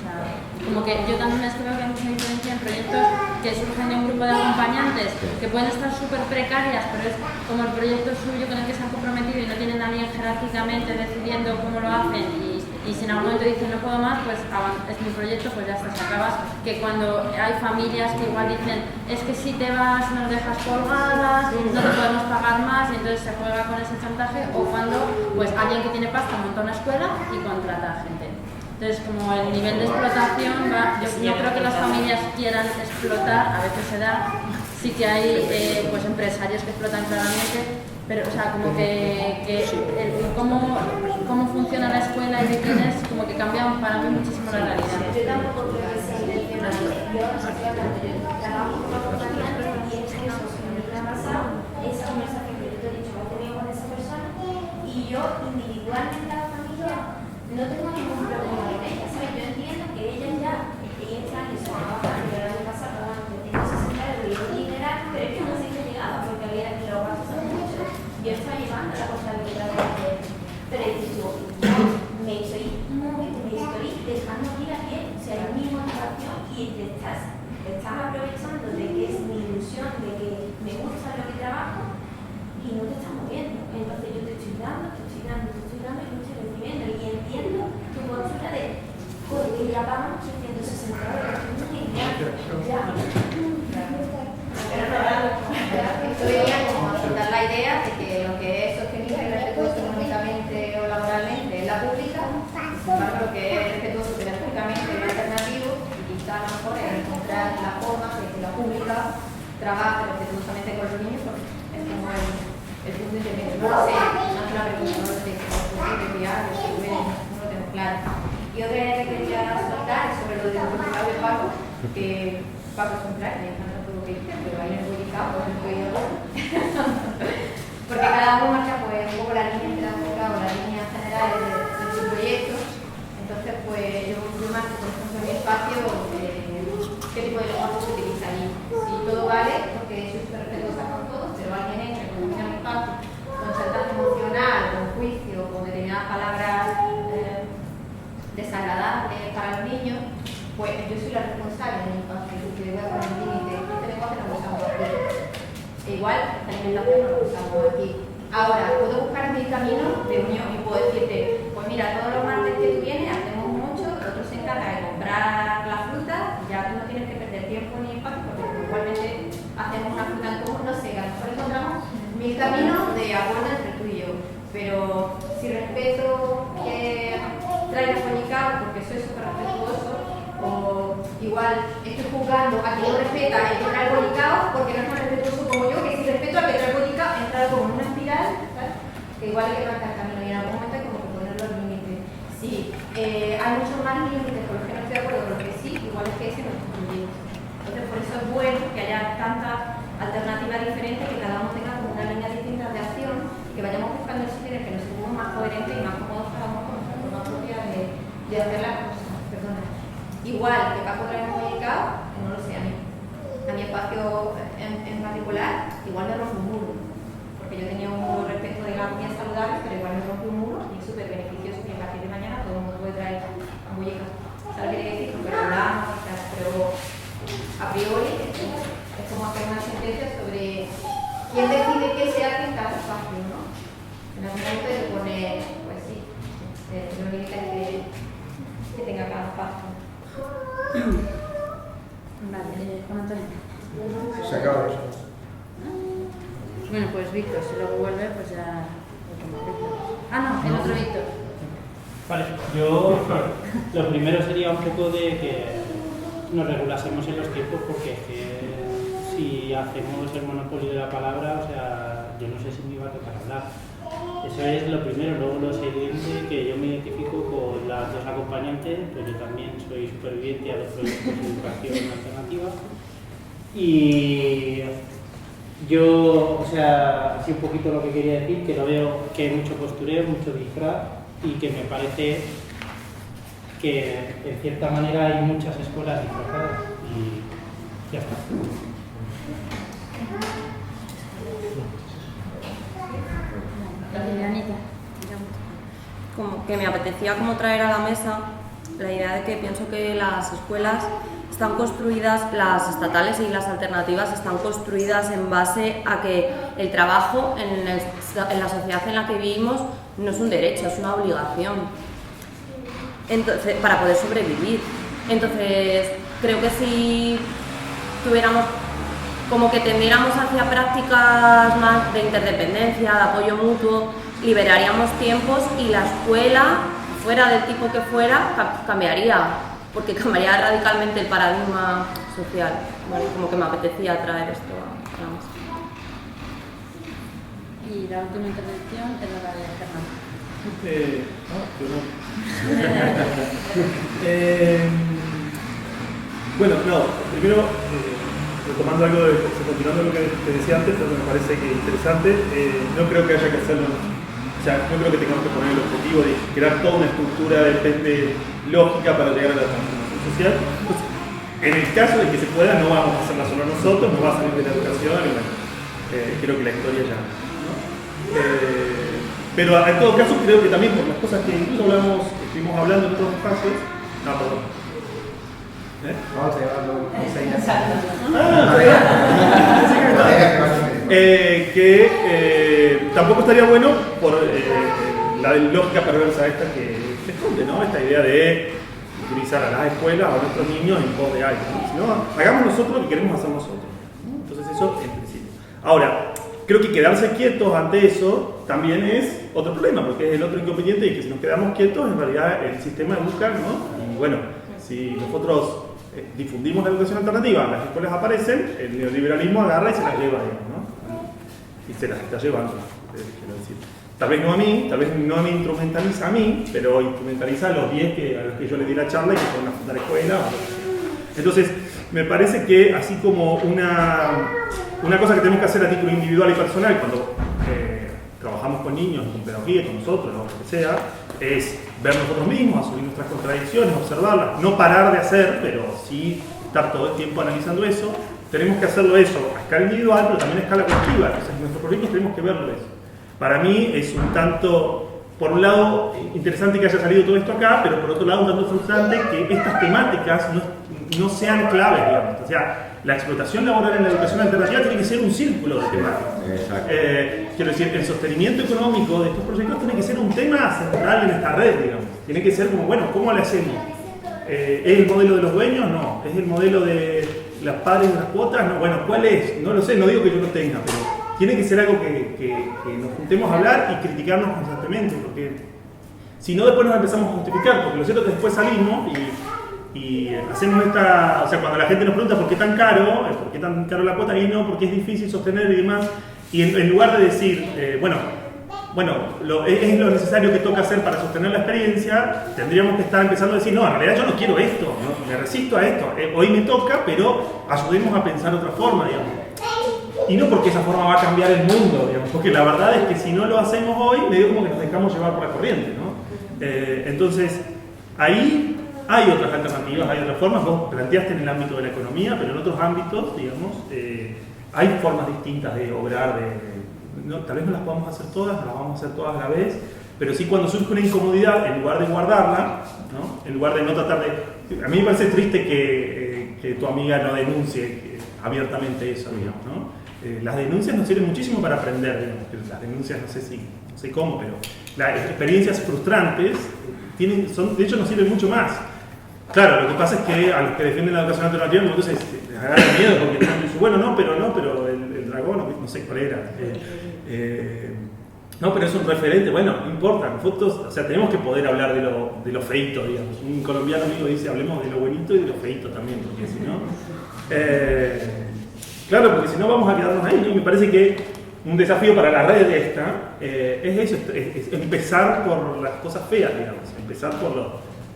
sea, como que yo también es que veo que hay mucha diferencia en proyectos que surgen de un grupo de acompañantes que pueden estar súper precarias, pero es como el proyecto suyo con el que se han comprometido y no tienen a alguien jerárquicamente decidiendo cómo lo hacen y si en algún momento dicen no puedo más, pues es mi proyecto, pues ya está, se acaba. Que cuando hay familias que igual dicen es que si te vas nos dejas colgadas, no te podemos pagar más y entonces se juega con ese chantaje, o cuando pues alguien que tiene pasta monta una escuela y contrata a gente. Entonces como el nivel de explotación va, yo no creo que las familias quieran explotar, a veces se da, sí que hay pues empresarios que explotan claramente, pero o sea, como que cómo funciona la escuela y de quién es, como que cambia para mí muchísimo la realidad. Yo tampoco creo que sea el tema de yo trabajo con una compañía y es eso, que me ha pasado esa conversación que yo te he dicho, que he tenido con esa persona y yo individualmente a la familia no tengo ningún problema con ella, ¿sabes? Yo entiendo que ella ya este año se va a trabajar, y el año pasado tengo 60 euros y un dineral, pero es que no sé si llegaba porque había que los gastos son muchos. Yo estaba llevando la contabilidad de ella, pero yo me estoy dejando ir a pie, o sea, es mi motivación y te estás aprovechando de que es mi ilusión, de que me gusta lo que trabajo y no te estás moviendo. Entonces yo te estoy dando y no estoy recibiendo y entiendo tu postura de que ya pagamos 860 euros, Esto venía como a soltar la idea de que lo que es sostenible y respetuoso económicamente o laboralmente es la pública, lo que es respetuoso pedagógicamente es alternativo, y quizá a lo mejor es encontrar la forma de que la pública trabaje respetuosamente con los niños, porque es como el punto intermedio. No lo sé, no es una pregunta, no lo sé, no lo tengo claro. Y otra idea que quería soltar es sobre lo del comunicado de Paco, que Paco es un crack, y no puedo que dice, pero ahí en el comunicado, pues no puedo ir a porque cada uno marca pues un poco la línea pedagógica o la línea general de su proyecto. Entonces, pues yo marco, por ejemplo, en mi espacio qué tipo de lenguaje se utiliza allí. Si todo vale, porque soy súper respetuosa con todos, pero alguien entra con un espacio con chantaje emocional, con juicio, con determinadas palabras desagradables para los niños, pues yo soy la responsable de mi espacio, porque voy a poner un límite. Este lenguaje no lo usamos aquí. Igual, esta alimentación no lo usamos aquí. Ahora, puedo buscar mi camino de unión y puedo decirte, pues mira, todos los martes que tú vienes hacemos mucho, el otro se encarga de comprar la fruta, ya tú no tienes que perder tiempo ni espacio, porque igualmente hacemos una fruta en común, no sé, a lo mejor encontramos mil caminos de acuerdo entre tú y yo, pero si respeto que traigas comunicado, porque soy súper respetuoso, o igual estoy jugando a que no respeta el que trae comunicado, porque no es tan respetuoso como yo, que si respeto a que trae comunicado, entrar como en una espiral, ¿sabes? Que igual hay que marcar camino y en algún momento hay como que poner los límites. Sí, hay muchos más límites con los que no estoy de acuerdo, con los que sí, igual es que ese no es un límite. Entonces por eso es bueno que haya tantas alternativas diferentes, que cada uno tenga como una línea distinta de acción, que vayamos buscando el sitio en el que nos sintamos más coherentes y más cómodos cada uno con nuestra forma propia de hacer las cosas. Perdona. Igual que Paco trae un comunicado, no lo sé, a mi espacio en particular, igual me rompe un muro, porque yo tenía un muro respecto de la comida saludable, pero igual me rompe un muro y es súper beneficioso que a partir de mañana todo el mundo puede traer hamburguesas. ¿Sabes qué quiere decir? Porque lo hablamos, pero a priori es como hacer una sentencia sobre quién decide qué se hace en cada espacio, ¿no? En algún momento de poner, pues sí, los límites que tenga cada espacio. Vale, Juan Antonio. Se acaba eso. Bueno, pues Víctor, si luego vuelve, pues ya... Ah, no, el otro Víctor. Vale, yo lo primero sería un poco de que nos regulásemos en los tiempos, porque es que si hacemos el monopolio de la palabra, o sea, yo no sé si me iba a tocar hablar. Eso es lo primero. Luego lo siguiente, que yo me identifico con las dos acompañantes, pues yo también soy superviviente a los proyectos de educación alternativa. Y yo, o sea, así un poquito lo que quería decir, que lo veo que hay mucho postureo, mucho disfraz, y que me parece que en cierta manera hay muchas escuelas disfrazadas, y ya está. que me apetecía como traer a la mesa la idea de que pienso que las escuelas están construidas, las estatales y las alternativas están construidas en base a que el trabajo en la sociedad en la que vivimos no es un derecho, es una obligación. Entonces, para poder sobrevivir. Entonces, creo que si tuviéramos, como que tendiéramos hacia prácticas más de interdependencia, de apoyo mutuo, liberaríamos tiempos y la escuela, fuera del tipo que fuera, cambiaría, porque cambiaría radicalmente el paradigma social. Bueno, como que me apetecía traer esto a la mesa. Y la última intervención es la de Fernando. Bueno, no, primero, retomando algo continuando lo que te decía antes, pero me parece que interesante, no creo que haya que hacerlo, o sea, no creo que tengamos que poner el objetivo de crear toda una estructura de lógica para llegar a la transformación social. Entonces, en el caso de que se pueda, no vamos a hacerla solo nosotros, no va a salir de la educación, y bueno, creo que la historia ya, ¿no? Pero en todo caso creo que también por las cosas que incluso estuvimos hablando en otros espacios. No, perdón. Tampoco estaría bueno por la lógica perversa esta que esconde, ¿no? Esta idea de utilizar a las escuelas o a nuestros niños en pos de algo, ¿no? Sino hagamos nosotros lo que queremos hacer nosotros, ¿no? Entonces eso en principio. Ahora, creo que quedarse quietos ante eso también es otro problema, porque es el otro inconveniente de que si nos quedamos quietos, en realidad el sistema educa, ¿no? Y bueno, si nosotros difundimos la educación alternativa, las escuelas aparecen, el neoliberalismo agarra y se las lleva, digamos, ¿no? Y se las está llevando, quiero decir. Tal vez no me instrumentaliza a mí, pero instrumentaliza a los 10 a los que yo le di la charla y que fueron a fundar escuela. Entonces, me parece que así como una cosa que tenemos que hacer a título individual y personal cuando trabajamos con niños, con pedagogía, con nosotros, lo que sea, es ver nosotros mismos, asumir nuestras contradicciones, observarlas, no parar de hacer, pero sí estar todo el tiempo analizando eso. Tenemos que hacerlo eso a escala individual, pero también a escala colectiva. Entonces, en nuestros proyectos tenemos que verlo eso. Para mí es un tanto, por un lado, interesante que haya salido todo esto acá, pero por otro lado, un tanto frustrante que estas temáticas no sean claves, digamos. O sea, la explotación laboral en la educación alternativa tiene que ser un círculo de temáticas. Quiero decir, el sostenimiento económico de estos proyectos tiene que ser un tema central en esta red, digamos. Tiene que ser como, bueno, ¿cómo le hacemos? ¿Es el modelo de los dueños? No. ¿Es el modelo de los padres de las cuotas? No. Bueno, ¿cuál es? No lo sé, no digo que yo lo tenga, pero tiene que ser algo que nos juntemos a hablar y criticarnos constantemente, porque si no después nos empezamos a justificar, porque lo cierto es que después salimos y hacemos esta, o sea, cuando la gente nos pregunta por qué tan caro la cuota, y no, porque es difícil sostener y demás, y en lugar de decir, es lo necesario que toca hacer para sostener la experiencia, tendríamos que estar empezando a decir, no, en realidad yo no quiero esto, ¿no? Me resisto a esto, hoy me toca, pero ayudemos a pensar otra forma, digamos. Y no porque esa forma va a cambiar el mundo, digamos, porque la verdad es que si no lo hacemos hoy, medio como que nos dejamos llevar por la corriente, ¿no? Entonces, ahí hay otras alternativas, hay otras formas. Vos planteaste en el ámbito de la economía, pero en otros ámbitos, digamos, hay formas distintas de obrar, tal vez no las podamos hacer todas, no las vamos a hacer todas a la vez, pero sí cuando surge una incomodidad, en lugar de guardarla, ¿no? En lugar de no tratar de... A mí me parece triste que tu amiga no denuncie abiertamente eso, digamos, ¿no? Las denuncias nos sirven muchísimo para aprender, digamos, pero las denuncias no sé cómo, pero las experiencias frustrantes de hecho nos sirven mucho más. Claro, lo que pasa es que a los que defienden la educación alternativa entonces les agarra miedo porque dicen, bueno, no, pero el dragón, no sé cuál era. No, pero es un referente, bueno, no importa, nosotros, o sea, tenemos que poder hablar de lo feito, digamos. Un colombiano amigo dice, hablemos de lo bonito y de lo feito también, porque si no... claro, porque si no vamos a quedarnos ahí, ¿no? Y me parece que un desafío para la red esta es eso, es empezar por las cosas feas, digamos, empezar por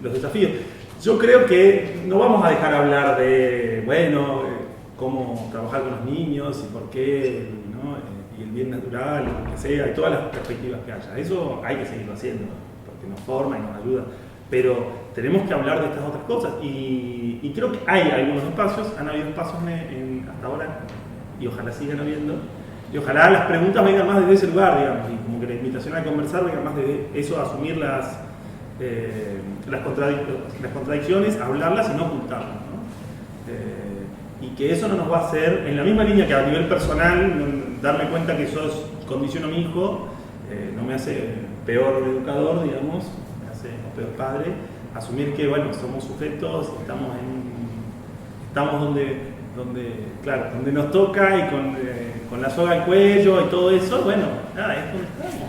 los desafíos. Yo creo que no vamos a dejar hablar de, cómo trabajar con los niños y por qué, ¿no? Y el bien natural, y lo que sea, y todas las perspectivas que haya. Eso hay que seguirlo haciendo, porque nos forma y nos ayuda. Pero tenemos que hablar de estas otras cosas. Y creo que hay algunos espacios, han habido espacios hasta ahora, y ojalá sigan habiendo. Y ojalá las preguntas vengan más desde ese lugar, digamos, y como que la invitación a conversar venga más de eso, a asumir las contradicciones, hablarlas y no ocultarlas, ¿no? Y que eso no nos va a hacer, en la misma línea que a nivel personal, darme cuenta que eso condiciono a mi hijo, no me hace peor educador, digamos, me hace peor padre, asumir que, bueno, somos sujetos, estamos donde nos toca y con la soga al cuello y todo eso, bueno, nada, es donde estamos.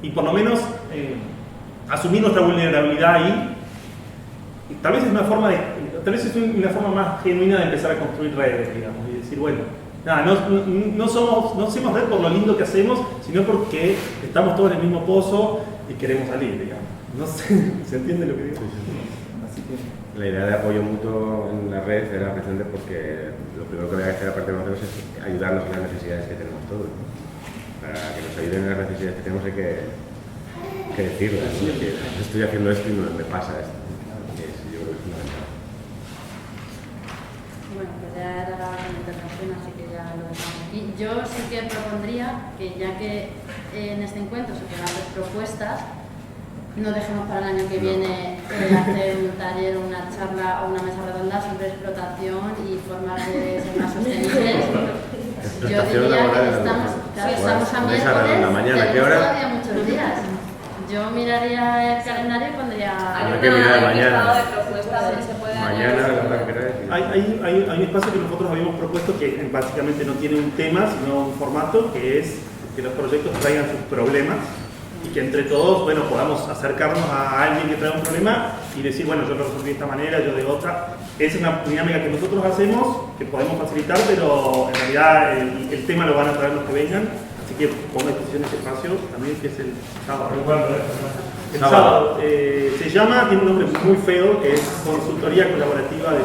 Y por lo menos asumir nuestra vulnerabilidad ahí, y tal vez es una forma más genuina de empezar a construir redes, digamos, y decir, bueno, nada, no hacemos red por lo lindo que hacemos, sino porque estamos todos en el mismo pozo y queremos salir, digamos. No sé, ¿se entiende lo que digo? Así que... La idea de apoyo mutuo en la red era presente porque lo primero que voy a hacer aparte de nosotros es ayudarnos en las necesidades que tenemos todos, ¿no? Para que nos ayuden en las necesidades que tenemos hay que decirlas, ¿no? Que estoy haciendo esto y me pasa esto. Yo creo que es fundamental. Bueno, pues ya era la intervención, así que ya lo dejamos aquí. Yo sí que propondría que ya que en este encuentro se quedan las propuestas, no dejemos para el año que viene hacer un taller, una charla o una mesa redonda sobre explotación y formas de ser más sostenibles. Yo diría que estamos a miércoles, mañana, ¿qué hora? Todavía muchos días. Yo miraría el calendario y pondría... Hay que mirar mañana. Mañana, hay un espacio que nosotros habíamos propuesto que básicamente no tiene un tema, sino un formato, que es que los proyectos traigan sus problemas y que entre todos, bueno, podamos acercarnos a alguien que trae un problema y decir, bueno, yo lo resolví de esta manera, yo de otra. Es una dinámica que nosotros hacemos, que podemos facilitar, pero en realidad el tema lo van a traer los que vengan. Así que pongo a disposición este espacio también, que es el sábado. El sábado. Se llama, tiene un nombre muy feo, que es Consultoría Colaborativa de